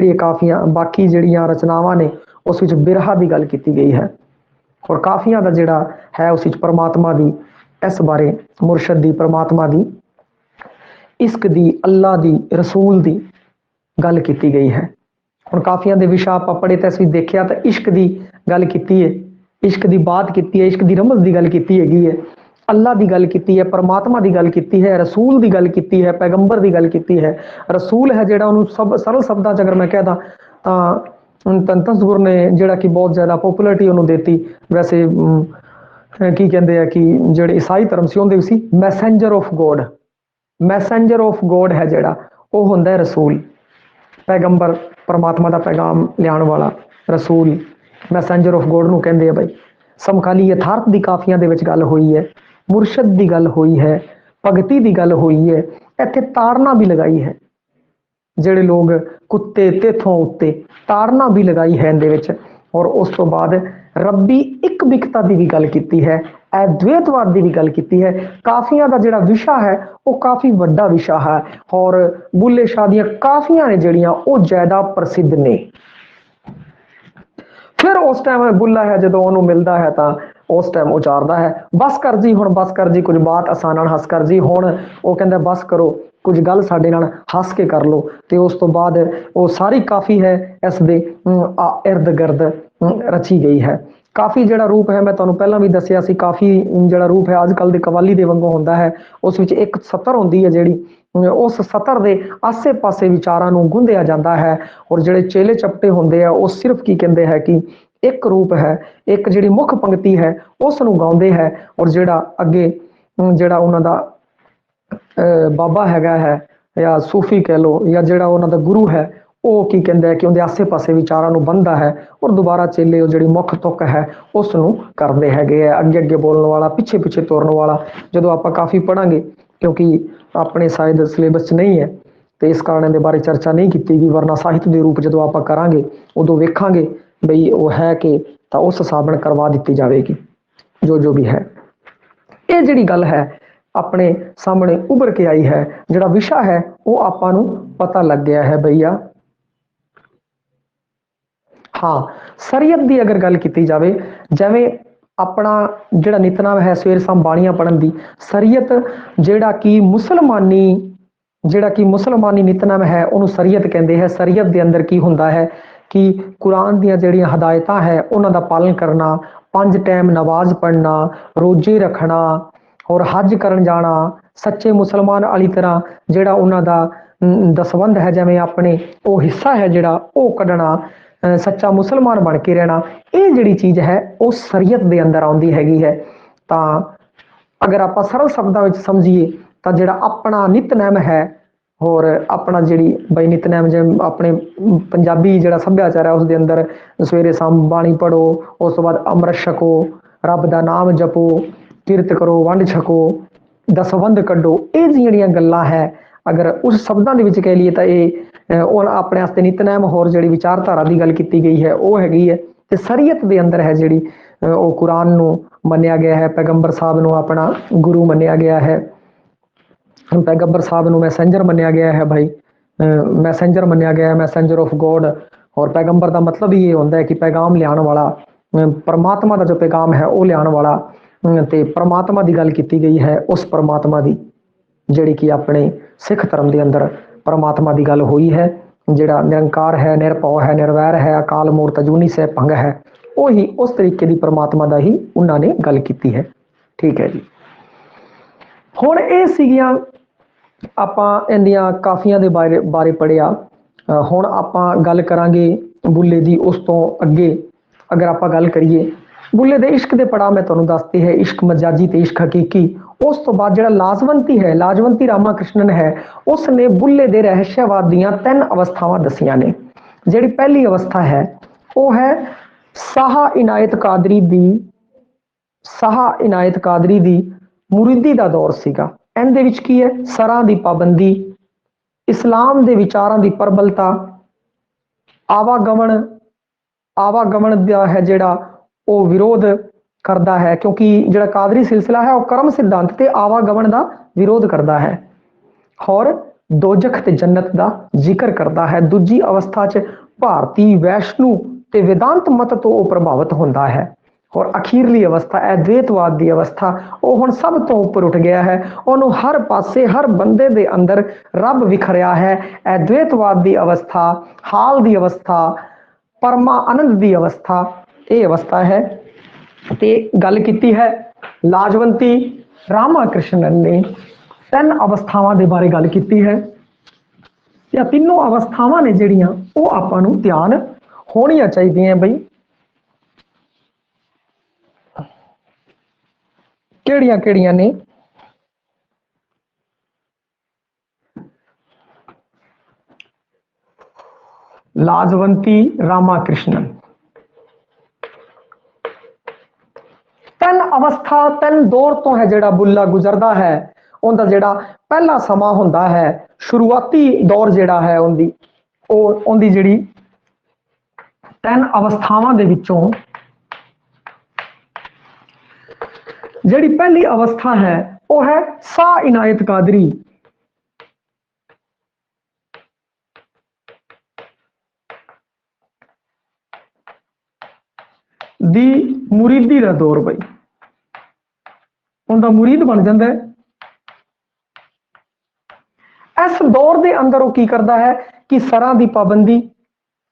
ਜਿਹੜੀਆਂ ਰਚਨਾਵਾਂ ਨੇ ਉਸ ਵਿੱਚ ਬਿਰਹਾ ਦੀ ਗੱਲ ਕੀਤੀ ਗਈ ਹੈ ਔਰ ਕਾਫੀਆਂ ਦਾ ਜਿਹੜਾ ਹੈ ਉਸ ਵਿੱਚ ਪਰਮਾਤਮਾ ਦੀ, ਇਸ ਬਾਰੇ ਮੁਰਸ਼ਦ ਦੀ, ਪਰਮਾਤਮਾ ਦੀ, ਇਸ਼ਕ ਦੀ, ਅੱਲਾ ਦੀ, ਰਸੂਲ ਦੀ ਗੱਲ ਕੀਤੀ ਗਈ ਹੈ। ਹੁਣ ਕਾਫੀਆਂ ਦੇ ਵਿਸ਼ਾ ਆਪਾਂ ਪੜ੍ਹੇ ਤਾਂ ਅਸੀਂ ਦੇਖਿਆ ਤਾਂ ਇਸ਼ਕ ਦੀ ਗੱਲ ਕੀਤੀ ਹੈ, ਇਸ਼ਕ ਦੀ ਬਾਤ ਕੀਤੀ ਹੈ, ਇਸ਼ਕ ਦੀ ਰਮਜ਼ ਦੀ ਗੱਲ ਕੀਤੀ ਹੈਗੀ ਹੈ, ਅੱਲਾ ਦੀ ਗੱਲ ਕੀਤੀ ਹੈ, ਪਰਮਾਤਮਾ ਦੀ ਗੱਲ ਕੀਤੀ ਹੈ, ਰਸੂਲ ਦੀ ਗੱਲ ਕੀਤੀ ਹੈ, ਪੈਗੰਬਰ ਦੀ ਗੱਲ ਕੀਤੀ ਹੈ। ਰਸੂਲ ਹੈ ਜਿਹੜਾ ਉਹਨੂੰ ਸਰਲ ਸ਼ਬਦਾਂ 'ਚ ਅਗਰ ਮੈਂ ਕਹਿ ਦਾਂ ਤਾਂ ਤੰਤਸਗੁਰ ਨੇ ਜਿਹੜਾ ਕਿ ਬਹੁਤ ਜ਼ਿਆਦਾ ਪੋਪੂਲਰਿਟੀ ਉਹਨੂੰ ਦਿੱਤੀ। ਵੈਸੇ ਕੀ ਕਹਿੰਦੇ ਆ ਕਿ ਜਿਹੜੇ ਈਸਾਈ ਧਰਮ ਸੀ ਉਹਦੇ ਸੀ messenger of God, messenger of God ਹੈ ਜਿਹੜਾ ਉਹ ਹੁੰਦਾ ਹੈ ਰਸੂਲ, ਪੈਗੰਬਰ, ਪਰਮਾਤਮਾ ਦਾ ਪੈਗਾਮ ਲਿਆਉਣ ਵਾਲਾ ਰਸੂਲ, ਮੈਸੇਂਜਰ ਆਫ ਗੋਡ ਨੂੰ ਕਹਿੰਦੇ ਆ। ਬਈ ਸਮਕਾਲੀ ਯਥਾਰਥ ਦੀ ਕਾਫੀਆਂ ਦੇ ਵਿੱਚ ਗੱਲ ਹੋਈ ਹੈ, ਮੁਰਸ਼ਦ ਦੀ ਗੱਲ ਹੋਈ ਹੈ, ਭਗਤੀ ਦੀ ਗੱਲ ਹੋਈ ਹੈ, ਇੱਥੇ ਤਾੜਨਾ ਵੀ ਲਗਾਈ ਹੈ। ਜਿਹੜੇ ਲੋਕ ਕੁੱਤੇ ਤੇਥੋਂ ਉੱਤੇ ਤਾੜਨਾ ਵੀ ਲਗਾਈ ਹੈ ਇਹਦੇ ਵਿੱਚ। ਔਰ ਉਸ ਤੋਂ ਬਾਅਦ ਰੱਬੀ ਇੱਕ ਵਿਕਤਾ ਦੀ ਵੀ ਗੱਲ ਕੀਤੀ ਹੈ, ਅਦਵੈਤਵਾਦ ਦੀ ਵੀ ਗੱਲ ਕੀਤੀ ਹੈ। ਕਾਫੀਆਂ ਦਾ ਜਿਹੜਾ ਵਿਸ਼ਾ ਹੈ ਉਹ ਕਾਫੀ ਵੱਡਾ ਵਿਸ਼ਾ ਹੈ ਔਰ ਬੁੱਲੇ ਸ਼ਾਹ ਦੀਆਂ ਕਾਫੀਆਂ ਨੇ ਜਿਹੜੀਆਂ ਉਹ ਜ਼ਿਆਦਾ ਪ੍ਰਸਿੱਧ ਨੇ। ਫਿਰ ਉਸ ਟਾਈਮ ਬੁੱਲਾ ਹੈ ਜਦੋਂ ਉਹਨੂੰ ਮਿਲਦਾ ਹੈ ਤਾਂ ਉਸ ਟਾਈਮ ਉਚਾਰਦਾ ਹੈ ਬਸ ਕਰ ਜੀ ਹੁਣ ਬਸ ਕਰ ਜੀ ਕੁਝ ਬਾਤ ਅਸਾਂ ਨਾਲ ਹੱਸ ਕਰ ਜੀ। ਹੁਣ ਉਹ ਕਹਿੰਦਾ ਬਸ ਕਰੋ ਕੁਝ ਗੱਲ ਸਾਡੇ ਨਾਲ ਹੱਸ ਕੇ ਕਰ ਲਓ। ਤੇ ਉਸ ਤੋਂ ਬਾਅਦ ਉਹ ਸਾਰੀ ਕਾਫੀ ਹੈ ਇਸ ਦੇ ਇਰਦ ਗਿਰਦ ਰਚੀ ਗਈ ਹੈ। ਕਾਫੀ ਜਿਹੜਾ ਰੂਪ ਹੈ ਮੈਂ ਤੁਹਾਨੂੰ ਪਹਿਲਾਂ ਵੀ ਦੱਸਿਆ ਸੀ, ਕਾਫੀ ਜਿਹੜਾ ਰੂਪ ਹੈ ਅੱਜ ਕੱਲ੍ਹ ਦੇ ਕਵਾਲੀ ਦੇ ਵਾਂਗੂ ਹੁੰਦਾ ਹੈ। ਉਸ ਵਿੱਚ ਇੱਕ ਸਤਰ ਹੁੰਦੀ ਹੈ ਜਿਹੜੀ ਉਸ ਸਤਰ ਦੇ ਆਸੇ ਪਾਸੇ ਵਿਚਾਰਾਂ ਨੂੰ ਗੁੰਦਿਆ ਜਾਂਦਾ ਹੈ ਔਰ ਜਿਹੜੇ ਚੇਲੇ ਚਪਟੇ ਹੁੰਦੇ ਆ ਉਹ ਸਿਰਫ ਕੀ ਕਹਿੰਦੇ ਹੈ ਕਿ ਇੱਕ ਰੂਪ ਹੈ, ਇੱਕ ਜਿਹੜੀ ਮੁੱਖ ਪੰਕਤੀ ਹੈ ਉਸ ਨੂੰ ਗਾਉਂਦੇ ਹੈ ਔਰ ਜਿਹੜਾ ਅੱਗੇ ਜਿਹੜਾ ਉਹਨਾਂ ਦਾ ਬਾਬਾ ਹੈਗਾ ਹੈ ਜਾਂ ਸੂਫੀ ਕਹਿ ਲਓ ਜਾਂ ਜਿਹੜਾ ਉਹਨਾਂ ਦਾ ਗੁਰੂ ਹੈ ਉਹ ਕੀ ਕਹਿੰਦਾ ਹੈ ਕਿ ਉਹਦੇ ਆਸੇ ਪਾਸੇ ਵਿਚਾਰਾਂ ਨੂੰ ਬੰਨ੍ਹਦਾ ਹੈ ਔਰ ਦੁਬਾਰਾ ਚੇਲੇ ਉਹ ਜਿਹੜੀ ਮੁੱਖ ਤੁਕ ਹੈ ਉਸ ਨੂੰ ਕਰਦੇ ਹੈਗੇ ਆ, ਅੱਗੇ ਬੋਲਣ ਵਾਲਾ, ਪਿੱਛੇ ਤੋਰਨ ਵਾਲਾ। ਜਦੋਂ ਆਪਾਂ ਕਾਫੀ ਪੜ੍ਹਾਂਗੇ ਕਿਉਂਕਿ ਆਪਣੇ ਸ਼ਾਇਦ ਸਿਲੇਬਸ 'ਚ ਨਹੀਂ ਹੈ ਤੇ ਇਸ ਕਾਰਨ ਇਹਦੇ ਬਾਰੇ ਚਰਚਾ ਨਹੀਂ ਕੀਤੀ ਗਈ, ਵਰਨਾ ਸਾਹਿਤ ਦੇ ਰੂਪ ਜਦੋਂ ਆਪਾਂ ਕਰਾਂਗੇ ਉਦੋਂ ਵੇਖਾਂਗੇ ਬਈ ਉਹ ਹੈ ਕਿ ਤਾਂ ਉਸ ਹਿਸਾਬ ਨਾਲ ਕਰਵਾ ਦਿੱਤੀ ਜਾਵੇਗੀ ਜੋ ਵੀ ਹੈ। ਇਹ ਜਿਹੜੀ ਗੱਲ ਹੈ ਆਪਣੇ ਸਾਹਮਣੇ ਉੱਭਰ ਕੇ ਆਈ ਹੈ, ਜਿਹੜਾ ਵਿਸ਼ਾ ਹੈ ਉਹ ਆਪਾਂ ਨੂੰ ਪਤਾ ਲੱਗ ਗਿਆ ਹੈ ਭਈਆ। ਹਾਂ, ਸ਼ਰੀਅਤ ਦੀ ਅਗਰ ਗੱਲ ਕੀਤੀ ਜਾਵੇ, ਜਿਵੇਂ ਆਪਣਾ ਜਿਹੜਾ ਨਿਤਨਾਮ ਹੈ ਸਵੇਰ ਸ਼ਾਮ ਬਾਣੀਆਂ ਪੜ੍ਹਨ ਦੀ, ਸ਼ਰੀਅਤ ਜਿਹੜਾ ਕਿ ਮੁਸਲਮਾਨੀ ਨਿਤਨਾਮ ਹੈ ਉਹਨੂੰ ਸ਼ਰੀਅਤ ਕਹਿੰਦੇ ਹੈ। ਸ਼ਰੀਅਤ ਦੇ ਅੰਦਰ ਕੀ ਹੁੰਦਾ ਹੈ कि कुरान ਦੀਆਂ ਜਿਹੜੀਆਂ ਹਦਾਇਤਾਂ ਹੈ ਉਹਨਾਂ ਦਾ ਪਾਲਣ ਕਰਨਾ, 5 ਟਾਈਮ ਨਮਾਜ਼ ਪੜ੍ਹਨਾ, ਰੋਜ਼ੇ ਰੱਖਣਾ ਔਰ ਹੱਜ ਕਰਨ ਜਾਣਾ, ਸੱਚੇ ਮੁਸਲਮਾਨ ਵਾਲੀ ਤਰ੍ਹਾਂ ਜਿਹੜਾ ਉਹਨਾਂ ਦਾ ਦਸਵੰਧ ਹੈ ਜਿਵੇਂ ਆਪਣੇ ਉਹ ਹਿੱਸਾ ਹੈ ਜਿਹੜਾ ਉਹ ਕੱਢਣਾ, ਸੱਚਾ ਮੁਸਲਮਾਨ ਬਣ ਕੇ ਰਹਿਣਾ, ਇਹ ਜਿਹੜੀ ਚੀਜ਼ ਹੈ ਉਹ ਸ਼ਰੀਅਤ ਦੇ ਅੰਦਰ ਆਉਂਦੀ ਹੈਗੀ ਹੈ। ਤਾਂ ਅਗਰ ਆਪਾਂ ਸਰਲ ਸ਼ਬਦਾਂ ਵਿੱਚ ਸਮਝੀਏ ਤਾਂ ਜਿਹੜਾ ਆਪਣਾ ਨਿਤਨੇਮ ਹੈ और अपना जी बई नितनेम जिवें अपने पंजाबी जिहड़ा सभ्याचार है उसके अंदर सवेरे शाम बाणी पढ़ो, उस तो बाद अमृत छको, रब का नाम जपो, किरत करो, वंड छको, दसवंध कड्डो, ये जिहड़ियां गल्लां है अगर उस शब्दों के विच कह लीए तो ये अपने वास्ते नितनेम होर जिहड़ी विचारधारा की गल की गई है वो हैगी है। ते शरीयत के अंदर है जिहड़ी वो कुरान नूं मन्निया गया है, पैगंबर साहब नूं अपना गुरु मन्निया गया है, पैगंबर साहब ਨੂੰ मैसेंजर मन्निया गया है भाई, मैसेंजर मन्निया गया है, मैसेंजर ऑफ गॉड। और पैगंबर का मतलब ही ये होता है कि पैगाम लियाण वाला, परमात्मा का जो पैगाम है वो लियाण वाला, ते परमात्मा की गल की गई है उस परमात्मा की जिहड़ी कि अपने सिख धर्म के अंदर परमात्मा की गल हुई है, जिहड़ा निरंकार है, निरभौ है, निर्वैर है, अकाल मूरत अजूनी सह भंग है, वही उस तरीके की परमात्मा का ही उन्होंने गल की है। ठीक है जी। हुण ये सीगियां ਆਪਾਂ ਇਹਦੀਆਂ ਕਾਫੀਆਂ ਦੇ ਬਾਰੇ ਪੜਿਆ। ਹੁਣ ਆਪਾਂ ਗੱਲ ਕਰਾਂਗੇ ਬੁੱਲੇ ਦੀ। ਉਸ ਤੋਂ ਅੱਗੇ ਅਗਰ ਆਪਾਂ ਗੱਲ ਕਰੀਏ ਬੁੱਲੇ ਦੇ ਇਸ਼ਕ ਦੇ ਪੜਾਅ ਮੈਂ ਤੁਹਾਨੂੰ ਦੱਸਦੇ ਹੈ, ਇਸ਼ਕ ਮਜਾਜੀ ਤੇ ਇਸ਼ਕ ਹਕੀਕੀ। ਉਸ ਤੋਂ ਬਾਅਦ ਜਿਹੜਾ ਲਾਜਵੰਤੀ ਹੈ, ਲਾਜਵੰਤੀ ਰਾਮਾ ਕ੍ਰਿਸ਼ਨਨ ਹੈ, ਉਸ ਨੇ ਬੁੱਲੇ ਦੇ ਰਹੱਸਵਾਦ ਦੀਆਂ 3 ਅਵਸਥਾਵਾਂ ਦਸੀਆਂ ਨੇ। ਜਿਹੜੀ ਪਹਿਲੀ ਅਵਸਥਾ ਹੈ ਉਹ ਹੈ ਸਾਹਾ ਇਨਾਇਤ ਕਾਦਰੀ ਦੀ ਮੁਰੀਦੀ ਦਾ ਦੌਰ ਸੀਗਾ। ਇਹਦੇ ਵਿੱਚ ਕੀ ਹੈ, ਸਰਾਂ ਦੀ ਪਾਬੰਦੀ, ਇਸਲਾਮ ਦੇ ਵਿਚਾਰਾਂ ਦੀ ਪ੍ਰਬਲਤਾ, ਆਵਾਗਮਨ ਦਾ ਹੈ ਜਿਹੜਾ ਉਹ ਵਿਰੋਧ ਕਰਦਾ ਹੈ, ਕਿਉਂਕਿ ਜਿਹੜਾ ਕਾਦਰੀ ਸਿਲਸਿਲਾ ਹੈ ਉਹ ਕਰਮ ਸਿਧਾਂਤ ਤੇ ਆਵਾਗਮਨ ਦਾ ਵਿਰੋਧ ਕਰਦਾ ਹੈ, ਔਰ ਦੋਜਖ ਤੇ ਜੰਨਤ ਦਾ ਜ਼ਿਕਰ ਕਰਦਾ ਹੈ। ਦੂਜੀ ਅਵਸਥਾ 'ਚ ਭਾਰਤੀ ਵੈਸ਼ਨੂ ਤੇ वेदांत मत तो वो प्रभावित होता है। और अखीरली अवस्था है द्वैतवाद की अवस्था, वो हुण सब तो उपर उठ गया है, उन्होंने हर पासे हर बंदे दे अंदर रब विखरिया है। द्वैतवाद की अवस्था, हाल की अवस्था, परमा आनंद की अवस्था, ये अवस्था है। ते गल की है लाजवंती रामा कृष्णन ने 3 अवस्थावां के बारे गल की है। या तीनों अवस्थावां ने जिहड़ियां वो आपां नूं ध्यान होणियां चाहिए बई, ਕਿਹੜੀਆਂ ਨੇ। ਲਾਜਵੰਤੀ ਰਾਮਾ ਕ੍ਰਿਸ਼ਨਨ 3 ਅਵਸਥਾ 3 ਦੌਰ ਤੋਂ ਹੈ ਜਿਹੜਾ ਬੁੱਲਾ ਗੁਜ਼ਰਦਾ ਹੈ। ਉਹਦਾ ਜਿਹੜਾ ਪਹਿਲਾ ਸਮਾਂ ਹੁੰਦਾ ਹੈ, ਸ਼ੁਰੂਆਤੀ ਦੌਰ ਜਿਹੜਾ ਹੈ ਉਹਦੀ ਜਿਹੜੀ 3 ਅਵਸਥਾਵਾਂ ਦੇ ਵਿੱਚੋਂ ਜਿਹੜੀ पहली अवस्था है वह है शाह इनायत कादरी दी मुरीदी का दौर। बई उनका मुरीद बन जाता है। इस दौर के अंदर वो की करता है कि सरां की पाबंदी,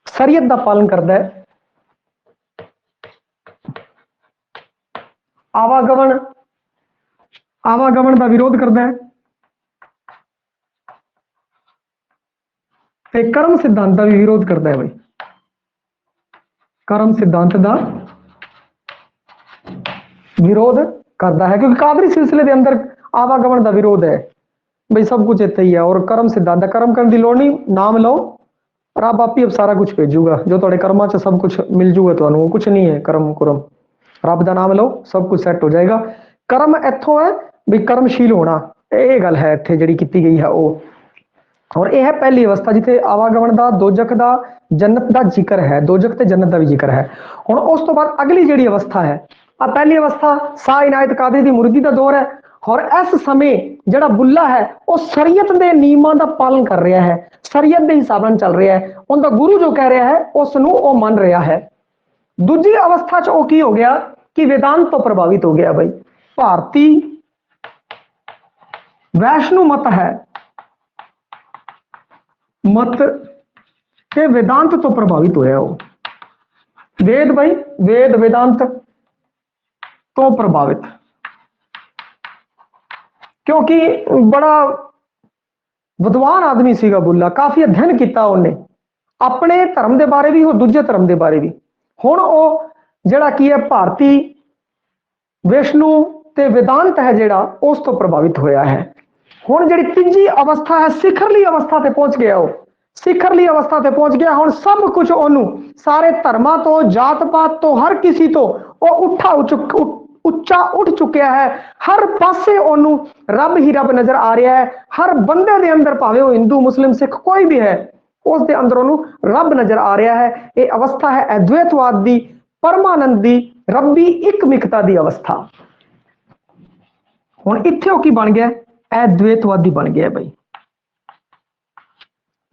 शरीयत का पालन करता है, आवागमन का विरोध करता है, ते कर्म सिद्धांत का भी विरोध करता है। भाई कर्म सिद्धांत का विरोध करता है, क्योंकि कादरी सिलसिले के अंदर आवागमन का विरोध है। भाई सब कुछ इतना ही है। और कर्म सिद्धांत, कर्म करने की लोड़ नहीं, नाम लो, रब आप ही अब सारा कुछ भेजूगा, जो थोड़े कर्मां च सब कुछ मिल जूगा तुहानू, वो कुछ नहीं है। कर्म कुरम रब का नाम लो, सब कुछ सैट हो जाएगा। कर्म इथों है भी कर्मशील होना, ये गल है इत्थे जिहड़ी कीती गई है वो। और यह है पहली अवस्था जिथे आवागमन का, दोजख का, जन्नत का जिक्र है, दोजख ते जन्नत का भी जिक्र है। हुण उस तो बाद अगली जिहड़ी अवस्था है, आ पहली अवस्था शाह इनायत कादरी दी मुरीदी का दौर है। और इस समय जिहड़ा बुल्ला है वो शरीयत के नियमां का पालन कर रहा है, शरीयत के हिसाब नाल चल रहा है, उनका गुरु जो कह रहा है उसनूं वो मन रहा है। दूजी अवस्था च वो की हो गया कि वेदांत तो प्रभावित हो गया। भाई भारती वैष्णु मत है, मत कि वेदांत तो प्रभावित होया वो वेद भाई वेद वेदांत तो प्रभावित क्योंकि बड़ा विद्वान आदमी सीगा बुल्ला काफी अध्ययन किया उन्हें अपने धर्म के बारे भी और दूजे धर्म के बारे भी हुण वो जिहड़ा की है भारती विष्णु ते वेदांत है जिहड़ा उस तो प्रभावित होया है हुण जिहड़ी तीजी अवस्था है सिखरली अवस्था ते पहुंच गया वो सिखरली अवस्था ते पहुंच गया हुण सब कुछ ओनू सारे धर्मां तो जात पात तो हर किसी तो वो उच्चा उठ चुकिया है हर पासे ओनू रब ही रब नजर आ रहा है हर बंदे दे अंदर भावे वो हिंदू मुस्लिम सिख कोई भी है उस दे अंदर ओनू रब नजर आ रहा है ये अवस्था है अद्वैतवाद दी परमानंद दी रब्बी एकमिकता दी अवस्था हुण इत्थे की बन गया अद्वैतवादी बन गया भाई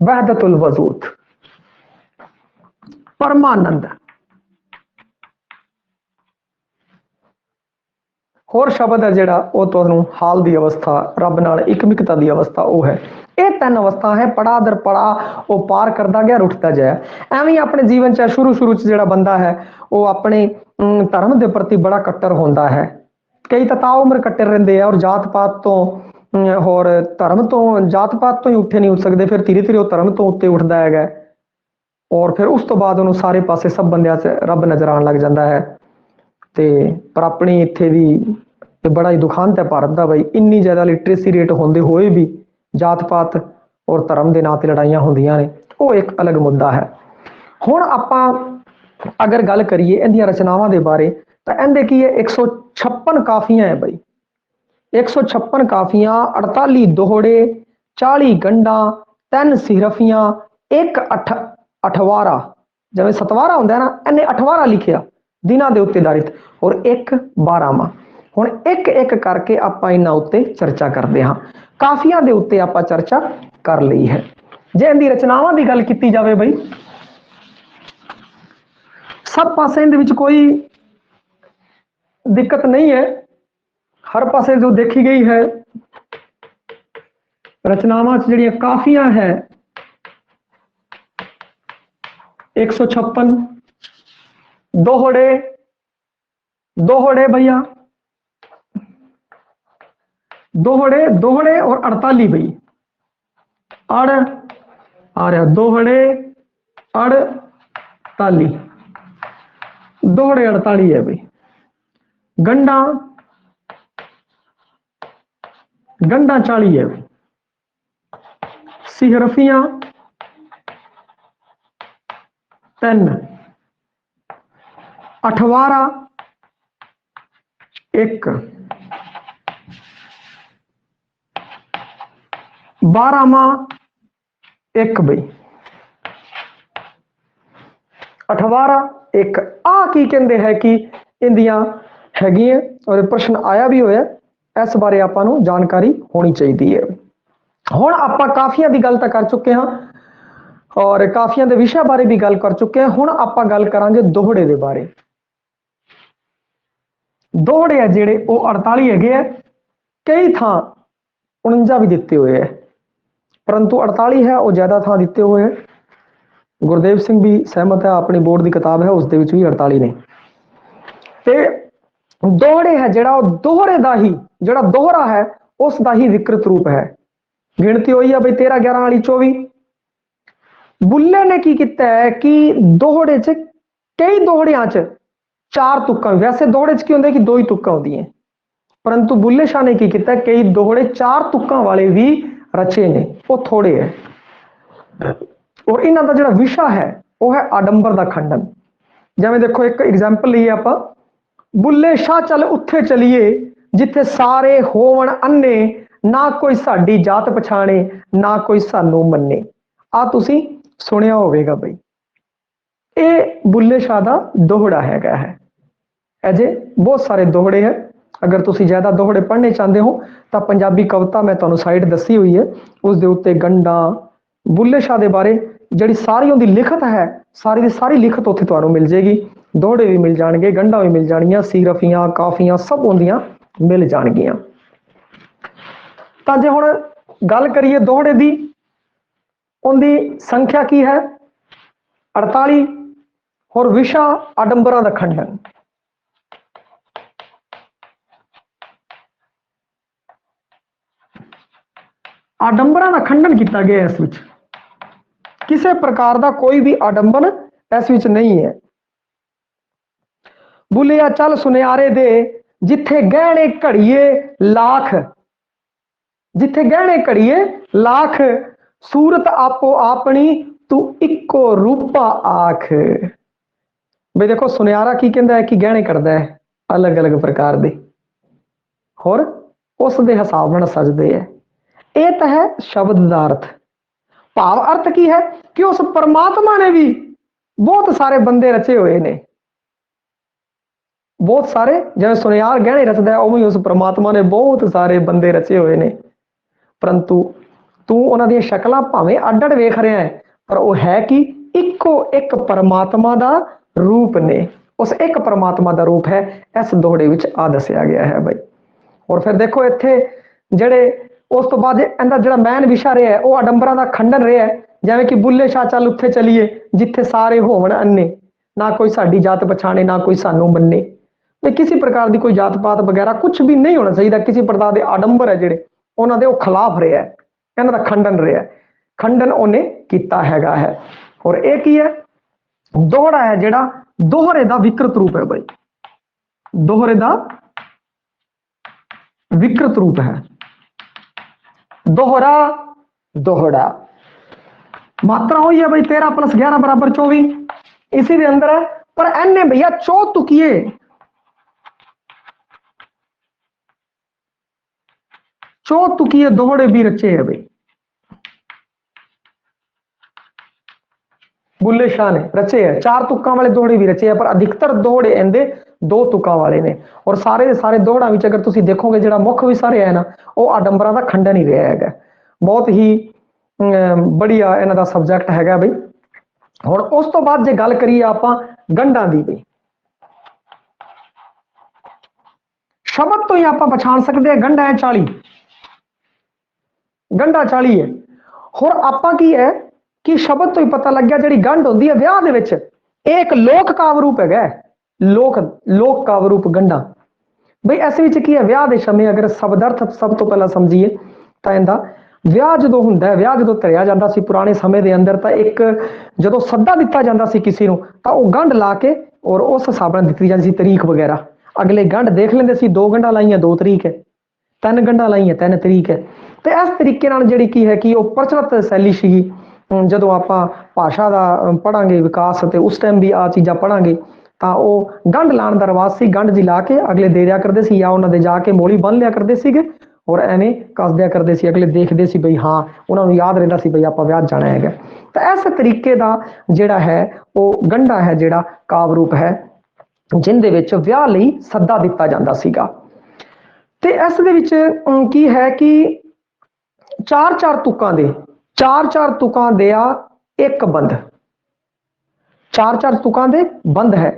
वहदतुल वजूद परमानंद होर शब्द है जिहड़ा वो तुहानूं हाल दी अवस्था रब नाल एकमिकता दी अवस्था वो है ये तीन अवस्था है पड़ा दर पड़ा वो पार करता गया रुठता जाए एवं अपने जीवन च शुरू जिहड़ा बंदा है वो अपने धर्म के प्रति बड़ा कट्टर होंदा है कई तो ताउम्र कट्टर रहिंदे और जात पात तो होर धर्म तो जात पात तो ही उठे नहीं उठ सकते फिर धीरे धीरे वो धर्म तो उत्ते उठता है और फिर उस तो बाद उन्होंने सारे पासे सब बंदियां च रब नजर आने लग जाता है ते पर अपनी इत्थे भी बड़ा ही दुखांत है भारत का बई इन्नी ज्यादा लिटरेसी रेट होंदे होए भी जात पात और धर्म के नां ते लड़ाइयां होंदियां ने वो एक अलग मुद्दा है हुण आपां अगर गल करिए इहदियां रचनावां दे बारे तो इहदे की है 156 काफियां है बई 156 काफियां 48 दोहड़े 40 गंढा 3 सिरफियां एक अठवारा जिवें सतवारा हुंदा ना इन्हें अठवारा लिखिया दिनां दे उत्ते आधारित और एक 12वां हुण एक एक करके आपां इन्हां उत्ते चर्चा करते हाँ काफियां दे उत्ते आपां चर्चा कर लई है जे इहदी रचनावां दी गल कीती जावे बई सब पासे इहदे विच कोई दिक्कत नहीं है हर पासे जो देखी गई है रचनावां जिहड़ियां काफियां है 156 दोहड़े दोहड़े भैया दोहड़े दोहड़े और 48 भई अड़ आ रहा दोहड़े 48 दोहड़े 48 है भाई गंडा गंडा 40 है सिहरफियां 3 अठवारा 1 12वां 1 बई अठवारा 1 आ की कहते हैं कि इंदियां हैगियां और प्रश्न आया भी होया इस बारे आपां नूं जानकारी होनी चाहिए है हुण आपां काफियां दी गल तां कर चुके हाँ और काफियां दे विषय बारे भी गल कर चुके हैं हुण आपां गल करांगे दोहड़े दे बारे दोहड़े है जिहड़े वो 48 हैगे है कई थां 49 भी दिते हुए है परंतु 48 है वो ज्यादा थां दिते हुए है गुरदेव सिंह भी सहमत है अपनी बोर्ड की किताब है उस दे विच भी 48 ने ते दोहड़े है जिहड़ा दोहरे दा ही जिहड़ा दोहरा है उस दा ही विकृत रूप है गिणती हुई है भाई 13 11 वाली 24 बुल्ले ने की किया है कि दोहड़े च कई दोहड़ियां च 4 तुक्कां वैसे दोहड़े च की होंगे कि 2 ही तुक्कां होंदी हैं परंतु बुल्ले शाह ने की किया कई दोहड़े 4 तुक्कां वाले भी रचे ने वो थोड़े है और इन्हां दा जिहड़ा विषय है वो है आडंबर दा खंडन जिवें देखो एक एग्जाम्पल लईए आपां बुल्ले शाह चल उत्थे चलीए जिथे सारे होवन अन्ने ना कोई साडी जात पछाणे ना कोई सानू मन्ने आ तुसी सुनिया होवेगा बई ये बुल्ले शाह दा दोहड़ा हैगा है अजे बहुत सारे दोहड़े हैं अगर तुसी ज्यादा दोहड़े पढ़ने चाहते हो तो पंजाबी कविता मैं तुहानू साइड दसी हुई है उस दे उत्ते गंडा बुल्ले शाह दे बारे जिहड़ी सारी उहदी लिखत है सारी दी सारी लिखत उत्थे तुहानू मिल जाएगी दोहड़े भी मिल जाएंगे गंढा भी मिल जानियां सीरफियां काफियां सब उहदियां मिल जाणगियां तां जे हुण गल करिए दोहड़े दी उनकी संख्या की है 48 और विशा आडंबरा का खंडन। आडंबरा का खंडन किया गया इस विच, किसी प्रकार का कोई भी आडंबन इस विच नहीं है। बुलिया चल सुनियारे दे जिथे गहने घड़िए लाख, जिथे गहने घड़िए लाख, सूरत आपो अपनी तू इको रूपा आख। भाई देखो सुनियारा की कहता है कि गहने करता है अलग अलग प्रकार दे और उस दे हिसाब नाल सजदे है। ये तो है शब्द का अर्थ। भाव अर्थ की है कि उस परमात्मा ने भी बहुत सारे बंदे रचे हुए ने, बहुत सारे जिवें सुनियार गहने रचदा है उवें उस परमात्मा ने बहुत सारे बंदे रचे हुए ने, परंतु तू उन्हां दी शक्लां भावें अड्ड अड्ड वेख रहा है पर वो है कि इको एक परमात्मा का रूप ने। उस एक परमात्मा का रूप है इस दोहड़े विच आ दसिया गया है भाई। और फिर देखो इत्थे जेड़े उस तो बाद इहदा जिहड़ा मैन विशा रहा है वह आडंबरा का खंडन रहा है। जिवें कि बुल्ले शाह चल उत्थे चलीए जिथे सारे होवन अन्ने, ना कोई साडी जात पछाणे ना कोई सानू मन्ने। भाई किसी प्रकार की कोई जात पात वगैरह कुछ भी नहीं होना चाहिए। किसी प्रकार के आडंबर है जिहड़े उन्हां दे खिलाफ रहा है, इन्हां दा खंडन रहा है, खंडन उन्हें किया है। और एक ही है दोहरा है जिहड़ा दोहरे का विकृत रूप है भाई, दोहरे का विकृत रूप है। दोहरा दोहरा मात्रा हुई है भाई 13 + 11 = 24 इसी के अंदर है। पर एने भैया चौतुकिए चौतुकिए दोहड़े भी रचे है भाई, बुल्ले शाह ने रचे है। 4 तुक्का वाले दोहड़े भी रचे है पर अधिकतर दोहड़े इनके 2 तुक्का वाले ने। और सारे सारे दोहड़ा में अगर तुम देखोगे जो मुख विषा रहा है ना वो आडंबरा का खंडन ही रहा है। बहुत ही बढ़िया इन्हों का सबजैक्ट है बई। हुण उस तो बाद जे गल करिए आप गंढां दी बई, शब्द तो ही आप पछाण सकते हैं गंढा है 40, गंढा 40 है। और आप की है कि शब्द तो ही पता लग गया जी गंढ होंगी है विआह दे विच एक लोक काव्य रूप है, लोक लोक काव्य रूप गंढा। बई इस विच की है विआह के समय अगर शब्दार्थ सब तो पहला समझीए तो इहदा विआह जो हुंदा है, विआह जो धरिया जाता सी पुराने समय के अंदर तो एक जो सद्दा दिता जाता सी किसी को तो वह गंढ ला के और उस हिसाब से दी जाती तरीक वगैरह। अगले गंढ देख लेंदे सी 2 गंढा लाइया 2 तरीक है, 3 गंढा लाइया 3 तरीक है। तो इस तरीके जी की है कि वह प्रचलित शैली सी। जो आप भाषा का पढ़ांगे विकास तो उस टाइम भी आ चीज़ा पढ़ांगे तो वह गंढ लाने का रिवाज से गंढ जी ला के अगले दे दिया करते सी या उन्होंने जाके मोली बन लिया करते थे और एवें कस दिया करते सी। अगले देखते सी बई हाँ उन्होंने याद रहता सी बई आप विआह जाना है। तो इस तरीके का जिहड़ा है वो गंढा है जिहड़ा काव्य रूप है जिंदे विच विआह लई सद्दा दिता जाता सीगा। ते इस दे विच की है कि 4-4 तुकां दे 4-4 तुकां दिया एक बंद, 4-4 तुकां दे बंद है।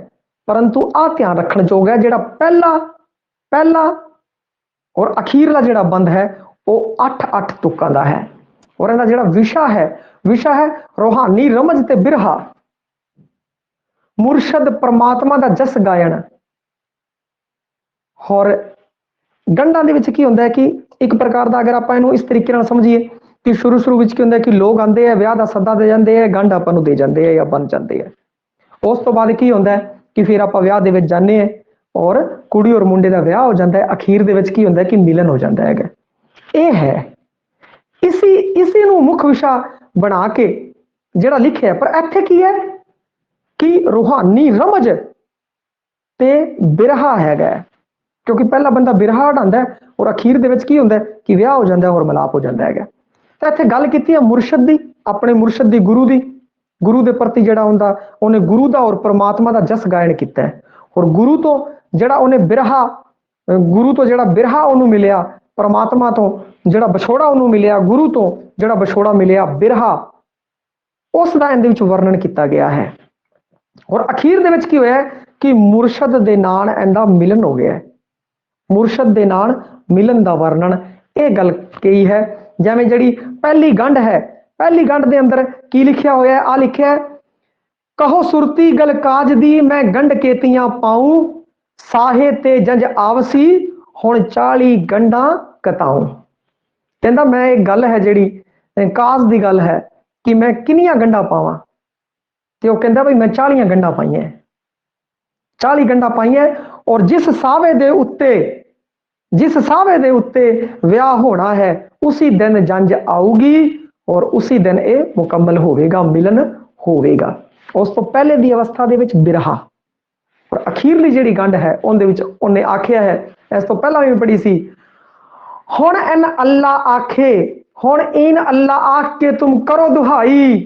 परंतु आ ध्यान रखण जोग है जिहड़ा पहला पहला और अखीरला जिहड़ा बंद है वो 8-8 तुकां दा है। और इहदा जिहड़ा विशा है रूहानी रमज ते बिरहा, मुर्शद परमात्मा दा जस गायन। और गंढां दे विच की हुंदा है कि एक प्रकार का अगर आप इहनूं इस तरीके नाल समझिए कि शुरू विच की हुंदा है कि लोग आंदे हैं विआह दा सद्दा दे जांदे हैं, गंढ आपां नूं दे जांदे हैं या बन जांदे हैं। उस तो बाद की हुंदा है कि फिर आप विआह दे विच जाने हैं और कुड़ी और मुंडे का विआह हो जाता है। अखीर दे विच की हुंदा है कि मिलन हो जाता है। ये है इसी नूं मुख विशा बना के जिहड़ा लिखिया। पर इत्थे की है कि रूहानी रमज ते बिरहा है, क्योंकि पहला बंदा बिरहा ढांदा है और अखीर दे विच की हुंदा है कि विआह हो जाता है और मिलाप हो जाता है। तो इत्थे गल कीती है मुर्शद दी, अपने मुर्शद दी, गुरु दी, गुरु के प्रति जिहड़ा हुंदा उन्हें गुरु का और परमात्मा का जस गायन किया है। और गुरु तो जिहड़ा उन्हें बिरहा, गुरु तो जिहड़ा बिरहा उन्होंने मिलिया, परमात्मा तो जिहड़ा विछोड़ा उन्होंने मिलिया, गुरु तो जिहड़ा विछोड़ा मिलिया बिरहा, उसका इहदे विच वर्णन किया गया है। और अखीर दे विच की होया कि मुर्शद दे नाल इहदा मिलन हो गया है, मुर्शद दे नाल मिलन का वर्णन ये गल कही है। जिवें जिहड़ी पहली गंढ है, पहली गंढ दे अंदर की लिखिया होया है, आ लिखिया है कहो सुरती गल काज दी मैं गंढ केतियां पाऊं, साहे ते जंज आवसी हुण 40 गंढां कताऊं। कहंदा मैं एक गल है जिहड़ी काज दी गल है कि मैं किनियां गंढां पावां, ते ओह कहंदा भाई मैं 40 गंढां पाईयां, 40 गंढां पाईयां, और जिस सावे दे उत्ते विआह होना है उसी दिन जंज आऊगी और उसी दिन ये मुकम्मल होवेगा, मिलन होवेगा। उस तो पहले दी अवस्था दे विच बिरहा और अखीरली जिहड़ी गंढ है उहदे विच उन्हें आखिया है, इस तो पहला भी पढ़ी सी, हुण इन अल्लाह आखे, हुण इन अल्लाह आख के तुम करो दुहाई,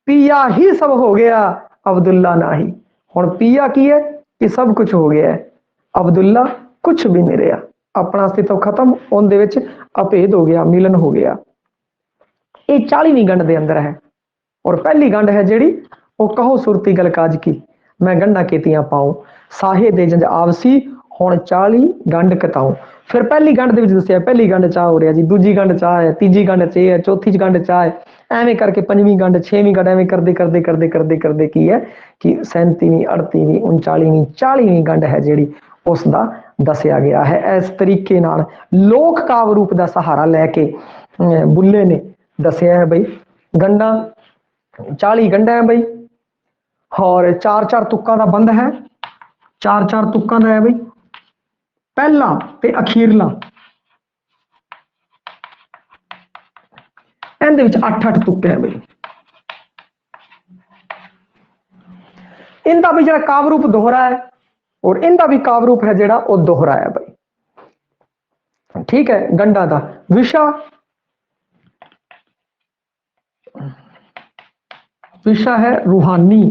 पिया ही सब हो गया अब्दुल्ला नाही। हुण पिया की है कि सब कुछ हो गया है, अब्दुल्ला कुछ भी नहीं रहा, अपना अस्तित्व खत्म, उनदे विच अभेद हो गया, मिलन हो गया। ये 40वीं गंढ दे अंदर है। और पहली गंढ है जिहड़ी वो कहो सुरती गल काज की मैं गंढा केतियां पाऊं, साहे दे जंज आवसी हुण 40 गंढ कताऊं। फिर पहली गंढ दे विच दस्सिया पहली गंढ चाह हो रहा जी, दूजी गंढ चाह है, तीजी गंढ चे है, चौथी गंढ चाह है, एवें करके पंजवीं गंढ, 6वीं गंढ, एवें करदे करदे करदे करदे करदे की है कि 37वीं 38वीं 39वीं 40वीं गंढ है जिहड़ी उसदा दसिया गया है। इस तरीके नाल लोक काव्य रूप का सहारा लैके बुल्ले ने दसिया है बई गंढा 40 गंढा है बई, और 4-4 तुक्कां दा बंद है, 4-4 तुक्कां दा है बई, पहला ते अखीरला इहदे विच 8-8 तुक्के हैं बई। इनका भी जिहड़ा काव्य रूप दोहरा है और इनका भी काव्य रूप है जिहड़ा वो दोहरा है बई। ठीक है, गंढा दा विशा, विशा है रूहानी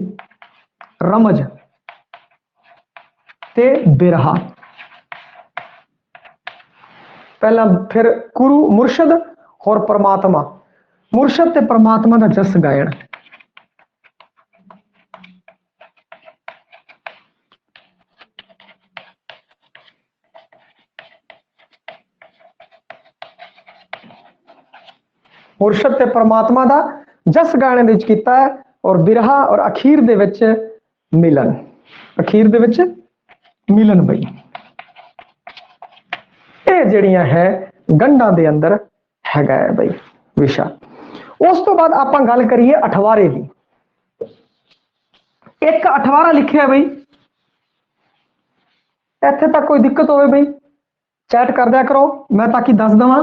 रमज ते बिरहा। पहला फिर गुरु मुर्शद और परमात्मा, मुर्शद ते परमात्मा का जस गायन। मुर्शद ते परमात्मा का जस गायन दे विच कीता है, और बिरहा और अखीर दे विच मिलन, अखीर दे विच मिलन बई। ये जिहड़ियां है गंढां दे अंदर हैगा है बई विशा। उस तो बाद आपां गल करिए अठवारे की। एक अठवारा लिखिया बई, इत्थे तक कोई दिक्कत होवे बई चैट कर दिया करो, मैं ताकि दस दवा।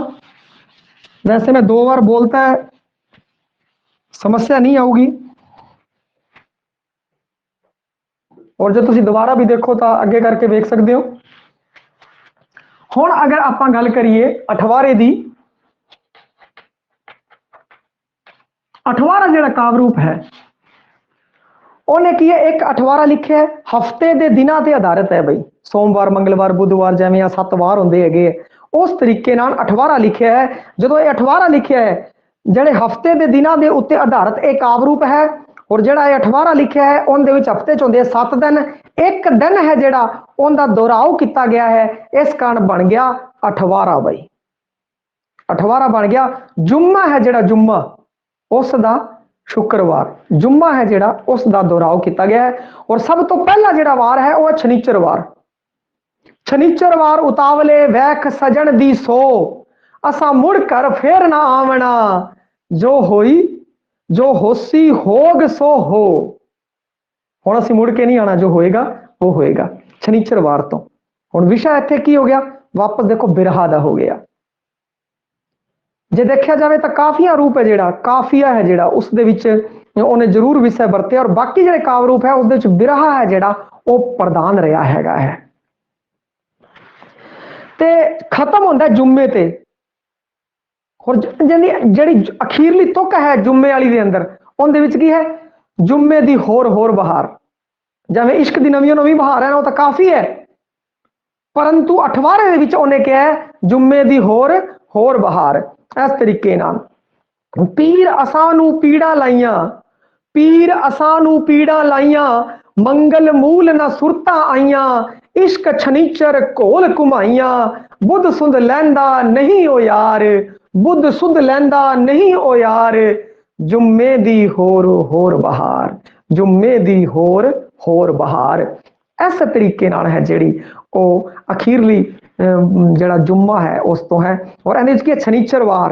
वैसे मैं 2 बार बोलता है, समस्या नहीं आऊगी, और जो तुसी दोबारा भी देखो तो अगे करके देख सकते हो। हुण अगर आपां गल करिए अठवारे दी, अठवारा जिहड़ा काव्य रूप है उन्हें की है, एक अठवारा लिखे है हफ्ते दे दिनां ते आधारित है बई, सोमवार मंगलवार बुधवार जिवें 7 वार होंदे हैगे, उस तरीके नाल अठवारा लिखिया है। जदों ये अठवारा लिखिया है जिहड़े हफ्ते दे दिनां दे उत्ते आधारित एक काव्य रूप है, और जिहड़ा ये अठवारा लिखिया है उनदे विच हफ्ते च होंदे 7 दिन, एक दिन है जिहड़ा उनदा दोहराव किया गया है, इस कारण बन गया अठवारा बई। अठवारा बन गया। जुम्मा है जिहड़ा जुम्मा उसदा शुक्रवार, जुम्मा है जिहड़ा उसदा दोहराव किया गया है। और सब तो पहला जिहड़ा वार है वह शनिचरवार, शनिचरवार उतावले वैख सजन दी सो, असा मुड़ कर फेर ना आवना, जो होई जो होसी होग सो हो। हुण असीं मुड़ के नहीं आना, जो होएगा वो होएगा शनिचरवार तो। हुण विशा इत्थे की हो गया, वापस देखो बिरहा दा हो गया। जे देखा जाए तो काफिया रूप है जिहड़ा, काफिया है जिहड़ा उस दे विच उन्हें जरूर विषय वरते, और बाकी जिहड़े काव्य रूप है उस दे विच बिरहा है जिहड़ा वो प्रधान रहा हैगा है। ते खत्म होंदा जुम्मे ते, और जिहड़ी अखीरली तुक है जुम्मे वाली दे अंदर उनदे विच की है, जुम्मे दी होर होर बहार, जिवें इश्क दी नवीं नवीं बहार है ना, वो तो काफी है, परंतु अठवारे दे विच उन्हें क्या है, जुम्मे दी होर होर बहार। इस तरीके नाल पीर असानू पीड़ा लाइया, पीर असानू पीड़ा लाइया, मंगल मूल न सुरता आईया, इश्क छनीचर घोल घुमाइया, बुध सुध लैंदा नहीं ओ यार, बुध सुध लैंदा नहीं ओ यार, जुम्मे दी होर होर बहार। जुम्मे दी होर बहार। इस तरीके नाल है जिहड़ी ਉਹ अखीरली ਜਿਹੜਾ जुम्मा है उस तो है। और ਇਹਦੇ ਵਿੱਚ ਕੀ ਹੈ शनिचरवार,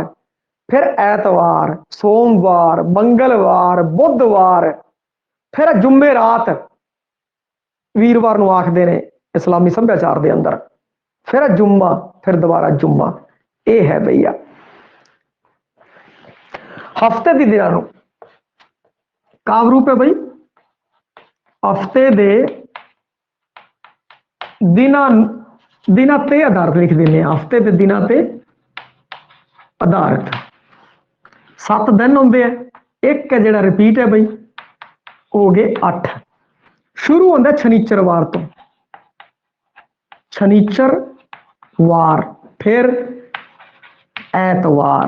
फिर ऐतवार, सोमवार, मंगलवार, बुधवार, फिर जुम्मे रात वीरवार ਨੂੰ ਆਖਦੇ ਨੇ इस्लामी सभ्याचार के अंदर, फिर जुम्मा, फिर दोबारा जुम्मा। ये है भैया हफ्ते के दिनों काव रूप है बई, हफ्ते दे दिना ते आधारित लिख देने, हफ्ते के दिना ते आधारित 7 दिन होंगे है, एक है जो रिपीट है बई हो गए 8। शुरू होंगे शनिचरवार तो, शनिचरवार, फिर ऐतवार,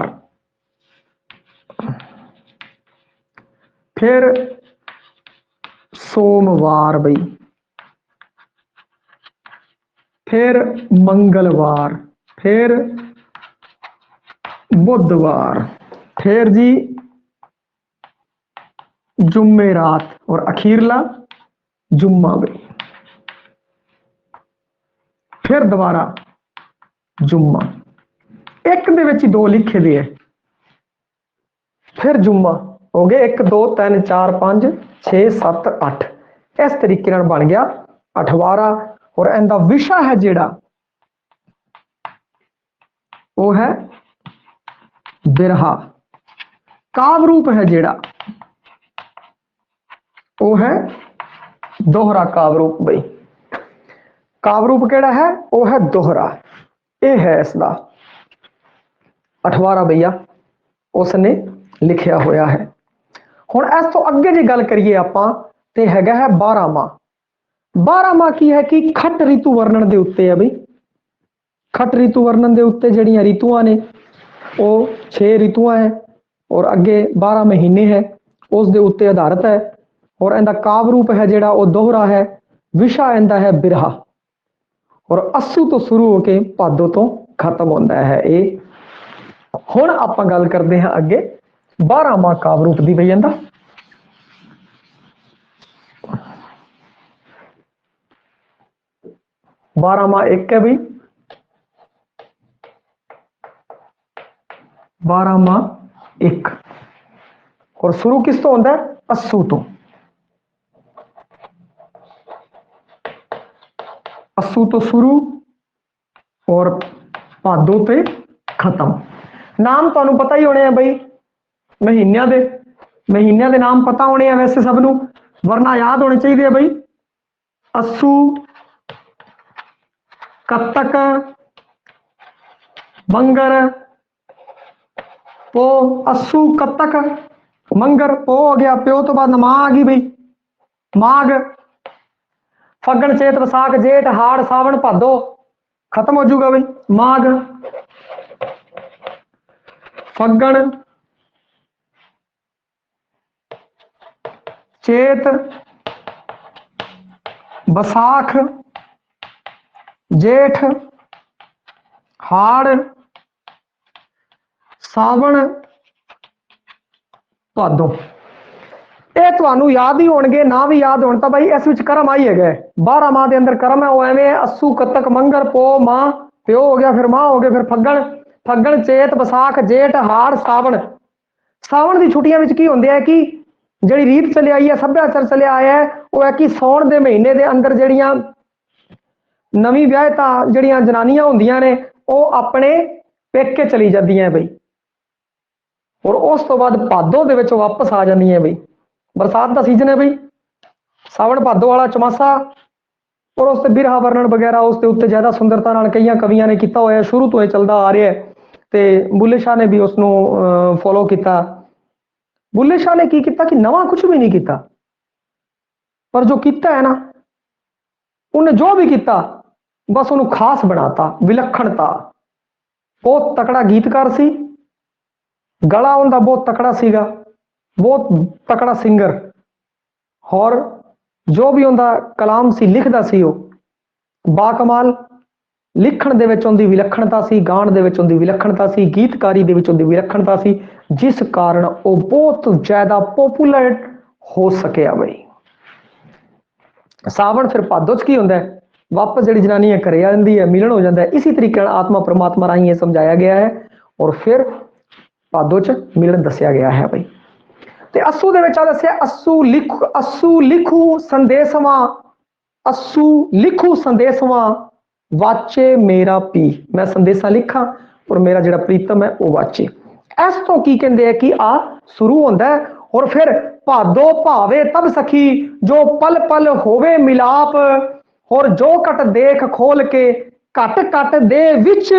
फिर सोमवार बई, फिर मंगलवार, फिर बुधवार, फिर जी जुम्मे रात और अखीरला जुम्मा बई, फिर दोबारा जुम्मा। एक दे विच 2 लिखे दे है, फिर जुम्मा हो गए 1 2 3 4 5 6 7 8। इस तरीके नाल बन गया 18। और इनका विषय है जिहड़ा वो है बिरहा। काव रूप है जिहड़ा वो है दोहरा काव रूप बई। काव रूप केड़ा है वो है दोहरा, ये है इसका 18 भैया उसने लिखिया होया है। हुण इस तो अगे जी गल करिए आपां ते हैगा है 12वां। 12वां की है कि खट ऋतु वर्णन दे उत्ते है बई। खट ऋतु वर्णन दे उत्ते जड़ियां ऋतुआं ने वो 6 ऋतुआं है और अगे 12 महीने है उस दे उत्ते आधारित है। और इनका काव रूप है जिहड़ा वो दोहरा है। विषय इनका है बिरहा और अस्सू तो शुरू होके भादो तो खत्म होता है। ये हुण आपां गल करते हैं अगे 12वां काव रूप दी बई। इनका 12वां एक है बई, 12वां एक और शुरू किस तो होता है अस्सू तो। अस्सू तो शुरू और भादो ते खत्म। नाम तुहानू पता ही होने हैं बई महीनों के, महीनों के नाम पता होने हैं वैसे सबनू, वरना याद होने चाहिए बई अस्सू, कत्तक, मंगर, पो। अस्सू कत्तक मंगर पो हो गया, प्यो तो बाद मां आ गई बई, माघ, फगण चेत वसाख जेठ हाड़ सावण भादो खत्म हो जाऊगा बई। माघ, फगण, चेत, बसाख, जेठ, हाड़, सावण, भादो। ये तुहानू याद ही होणगे, ना भी याद होण तां भाई इस विच कर्म आई है। 12 माह के अंदर कर्म है वो एवें अस्सू कत्तक मंगर पो मां, प्यो हो गया, फिर मां हो गया, फिर फगण, फगण चेत बसाख जेठ हाड़ सावण। सावण की छुट्टियां विच की होंदे है कि जिहड़ी रीत चली आई है, सभ्याचार चलिया आया है, वो है कि सौण के महीने के अंदर जिहड़ियां नवीं विआहता जिहड़ियां जनानियां होंदियां ने वो अपने पेके चली जांदियां बई और उस तो बाद भादो दे विच वापस आ जांदियां बई। बरसात का सीजन है बई, सावण भादो वाला चौमासा। और उससे बिरहा वर्णन वगैरह उसके उत्ते ज्यादा सुंदरता नाल कई कवियां ने किया होया, शुरू तो यह चलता आ रहा है। तो बुल्ले शाह ने भी उसनू फॉलो किया। बुल्ले शाह ने की किया कि नवा कुछ भी नहीं किया, पर जो किया है ना उन्हें जो भी किया बस उन्होंने खास बनाता, विलक्षणता। बहुत तकड़ा गीतकार सी, गला उनका बहुत तकड़ा सीगा, बहुत तकड़ा सिंगर। और जो भी उनका कलाम सी लिखदा सी वो बाकमाल। लिखण दे विच उनदी विलक्षणता सी, गाण दे विच उनदी विलक्षणता सी, गीतकारी दे विच उनदी विलक्षणता सी, जिस कारण वो बहुत ज्यादा पॉपुलर हो सकिया बई। सावन फिर भादो च की होंदा है, वापस जी जनानी घरे आ जाती है, मिलन हो जाता है। इसी तरीके आत्मा परमात्मा राही ये समझाया गया है और फिर भादो च मिलन दसिया गया है बई। ते अस्सू दे विच आ दस्सिया अस्सू लिखू संदेशवा, अस्सू लिखू संदेशवा वाचे मेरा पी। मैं संदेशा लिखा और मेरा जिहड़ा प्रीतम है वह वाचे। इस तो की कहते हैं कि आ शुरू होंदा है और फिर भादो भावे तब सखी जो पल पल होवे मिलाप, और जो कट देख खोल के कट कट दे विच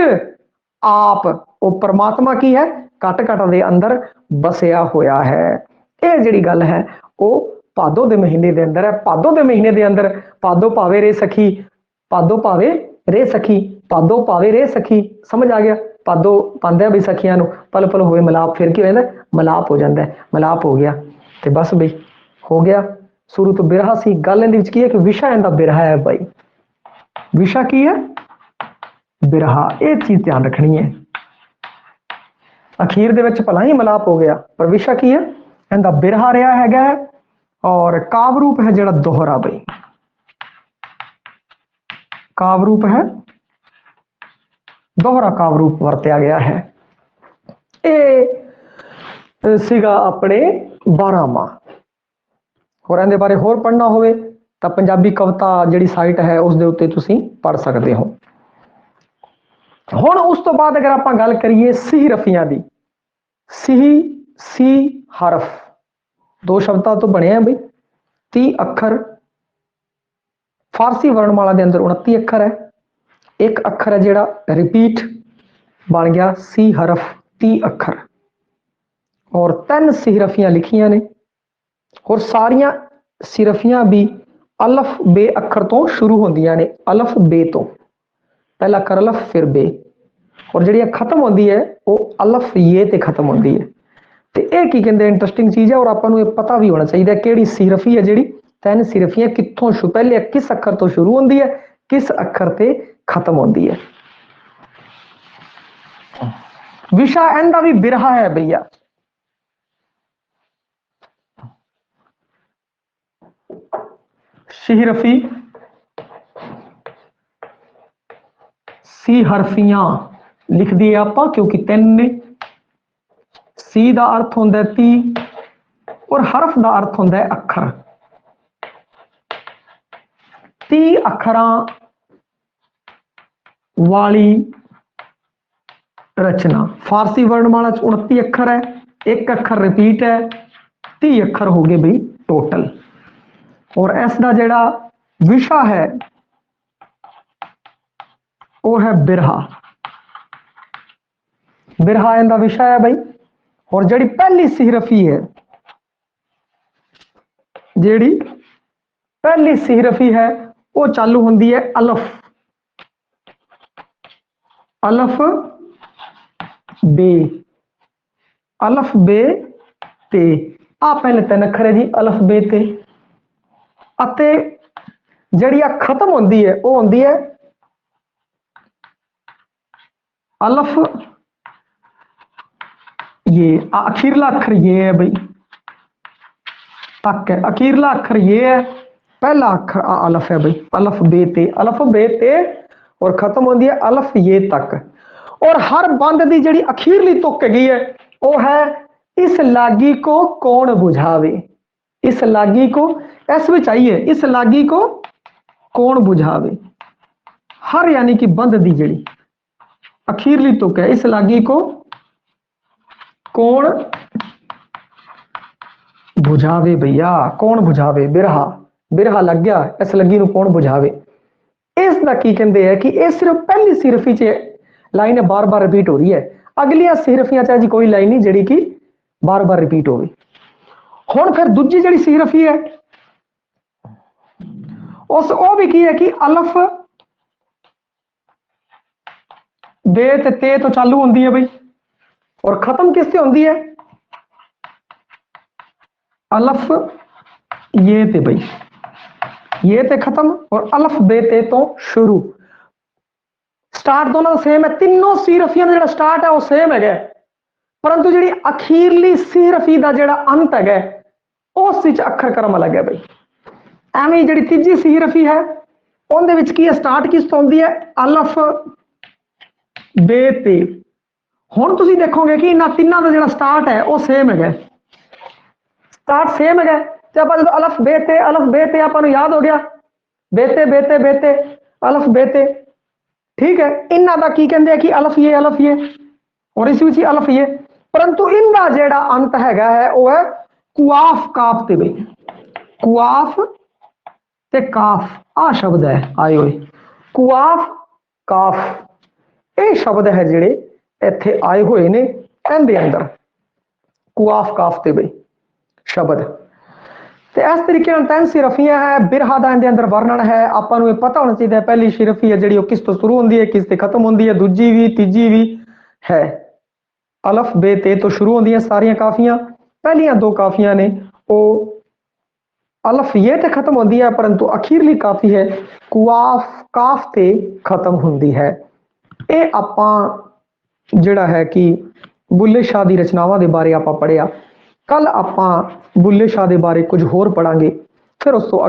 आप। वो परमात्मा की है, कट कट दे अंदर बसिया होया है। ये जिहड़ी गल है वो भादो दे महीने दे अंदर है। भादो दे महीने दे अंदर भादो भावे रे सखी, भादो भावे रे सखी, भादो भावे रे सखी, समझ आ गया। भादो पांदे भी सखियां नूं, पल पल होवे मिलाप, फिर की हो जाता है मिलाप हो जाता है, मिलाप हो गया तो बस बई हो गया। शुरू तो बिरहा सी गल, इहदे विच की है कि विशा इहदा बिरहा है बई। विशा की है? बिरहा। ये चीज ध्यान रखनी है। अखीर दे विच भला ही मिलाप हो गया, पर विशा की है? इहदा बिरहा रहा हैगा। और कावरूप है जिहड़ा दोहरा बई, कावरूप है, दोहरा कावरूप वरत्या गया है। ये सीगा अपने 12 माह। और इहदे बारे होर पढ़ना होवे तां पंजाबी कविता जिहड़ी साइट है उस दे उत्ते तुसीं पढ़ सकते हो। हुण उस तो बाद अगर आपां गल करिए सीह रफियां दी, सीह सी हरफ दो शब्दां तो बने हैं बई। 30 अखर फारसी वर्णमाला के अंदर 29 अखर है। एक अखर है जिहड़ा रिपीट बन गया सी हरफ 30 अखर, और 3 सिरफियां लिखियां ने। और सारियां सिरफियां भी अलफ बे अखर तो शुरू होंदियां ने। अलफ बे तो पहला अखर अलफ फिर बे, और जिहड़ी खत्म होती है वो अलफ ये ते खत्म होती है। तो यह की कहते इंटरस्टिंग चीज़ है, और आपां नूं ये पता भी होना चाहिए कि सिरफी है जिहड़ी 3 सिरफियां कित्थों पहले किस अखर तो शुरू होती है, किस अखर ते खत्म होती है। विशा इहदा भी बिरहा है भैया। शिहरफी सी हरफियां लिख दिए आपां क्योंकि 3 ने। सी का अर्थ होंदा है 30 और हरफ का अर्थ होंदा है अखर। 30 अखरां वाली रचना। फारसी वर्णमाला 29 अखर है, एक अखर रिपीट है, 30 अखर हो गए बई टोटल। और इसका जिहड़ा विशा है वो है बिरहा। बिरहा इनका विषय है भाई। और जिहड़ी पहली सिहरफी है, जिहड़ी पहली सिहरफी है वो चालू होंदी है अलफ, अलफ बे, अलफ बे ते। आ पहले 3 अखर है जी अलफ बे ते। अते जिहड़ी खत्म होंदी है वो होंदी है अलफ ये। अखीरला अखर ये है भाई, तक है। अखीरला अखर ये है, पहला अखर अलफ है भाई। अलफ बे ते, अलफ बे ते, और खत्म होती है अलफ ये तक। और हर बंद की जिहड़ी अखीरली तुक हैगी है वो है इस लागी को कौन बुझावे। इस लागी को इस भी चाहिए, इस लागी को कौन बुझावे। हर यानी कि बंद की जिहड़ी अखीरली तुक है, इस लागी को कौन बुझावे। भैया कौन बुझावे? बिरहा। बिरहा लग गया, इस लगी नूं कौन बुझावे। इसका की कहते हैं कि यह सिर्फ पहली सिरफी च लाइन है, बार बार रिपीट हो रही है। अगलियां सिरफियां चाहे जी कोई लाइन नहीं जिहड़ी कि बार बार रिपीट हो। हुण फिर दूजी जिहड़ी सिरफी है उस वो भी की है कि अलफ बे ते तो चालू होंदी है भाई, और खत्म किससे होंदी है? अलफ ये ते भाई, ये ते खत्म और अलफ बे ते तो शुरू। स्टार्ट दोनों सेम है, तीनों सिरफियां का जो स्टार्ट है वो सेम है, परंतु जी अखीरली सिरफी का जो अंत है ਉਸ ਵਿੱਚ ਅੱਖਰ ਕਰਮ ਅਲੱਗ ਹੈ ਬਈ। ਐਵੇਂ ਜਿਹੜੀ ਤੀਜੀ ਸੀ ਰਫੀ ਹੈ ਉਹਦੇ ਵਿੱਚ ਕੀ ਹੈ, ਸਟਾਰਟ ਕਿਸ ਤੋਂ ਹੁੰਦੀ ਹੈ, ਅਲਫ ਬੇ ਤੇ। ਹੁਣ ਤੁਸੀਂ ਦੇਖੋਗੇ ਕਿ ਇਹਨਾਂ ਤਿੰਨਾਂ ਦਾ ਜਿਹੜਾ ਸਟਾਰਟ ਹੈ ਉਹ ਸੇਮ ਹੈਗਾ, ਸਟਾਰਟ ਸੇਮ ਹੈਗਾ। ਤੇ ਆਪਾਂ ਜਦੋਂ ਅਲਫ ਬੇ ਤੇ ਆਪਾਂ ਨੂੰ ਯਾਦ ਹੋ ਗਿਆ, ਬੇਤੇ ਬੇਤੇ ਬੇਤੇ ਅਲਫ ਬੇਤੇ, ਠੀਕ ਹੈ। ਇਹਨਾਂ ਦਾ ਕੀ ਕਹਿੰਦੇ ਆ ਕਿ ਅਲਫ ਇਹ ਔਰ ਇਸ ਵਿੱਚ ਅਲਫ ਇਹ, ਪਰੰਤੂ ਇਹਦਾ ਜਿਹੜਾ ਅੰਤ ਹੈਗਾ ਹੈ ਉਹ ਹੈ ਕੁਆਫ ਕਾਫ ਤੇ ਬਈ। ਕੁਆਫ ਤੇ ਕਾਫ ਆ ਸ਼ਬਦ ਹੈ ਆਏ ਹੋਏ, ਕੁਆਫ ਕਾਫ ਇਹ ਸ਼ਬਦ ਹੈ ਜਿਹੜੇ ਇੱਥੇ ਆਏ ਹੋਏ ਨੇ ਇਹਦੇ ਅੰਦਰ, ਕੁਆਫ ਕਾਫ ਤੇ ਬਈ ਸ਼ਬਦ। ਤੇ ਇਸ ਤਰੀਕੇ ਨਾਲ ਤਿੰਨ ਸਿਰਫੀਆਂ ਹੈ, ਬਿਰਹਾ ਦਾ ਇਹਦੇ ਅੰਦਰ ਵਰਣਨ ਹੈ। ਆਪਾਂ ਨੂੰ ਇਹ ਪਤਾ ਹੋਣਾ ਚਾਹੀਦਾ ਪਹਿਲੀ ਸਿਰਫੀ ਹੈ ਜਿਹੜੀ ਉਹ ਕਿਸ ਤੋਂ ਸ਼ੁਰੂ ਹੁੰਦੀ ਹੈ, ਕਿਸ ਤੇ ਖਤਮ ਹੁੰਦੀ ਹੈ, ਦੂਜੀ ਵੀ ਤੀਜੀ ਵੀ ਹੈ। ਅਲਫ ਬੇ ਤੇ ਤੋਂ ਸ਼ੁਰੂ ਹੁੰਦੀਆਂ ਸਾਰੀਆਂ ਕਾਫੀਆਂ, ਪਹਿਲੀਆਂ ਦੋ ਕਾਫੀਆਂ ਨੇ ਉਹ ਅਲਫ ਇਹ ਤੇ ਖਤਮ ਹੁੰਦੀ ਹੈ, ਪਰੰਤੂ ਅਖੀਰਲੀ ਕਾਫੀ ਹੈ ਕੁਆਫ ਕਾਫ ਤੇ ਖਤਮ ਹੁੰਦੀ ਹੈ। ਇਹ ਆਪਾਂ ਜਿਹੜਾ ਹੈ ਕਿ ਬੁੱਲੇ ਸ਼ਾਹ ਦੀ ਰਚਨਾਵਾਂ ਦੇ ਬਾਰੇ ਆਪਾਂ ਪੜ੍ਹਿਆ। ਕੱਲ ਆਪਾਂ ਬੁੱਲੇ ਸ਼ਾਹ ਦੇ ਬਾਰੇ ਕੁਝ ਹੋਰ ਪੜਾਂਗੇ, ਫਿਰ ਉਸ ਤੋਂ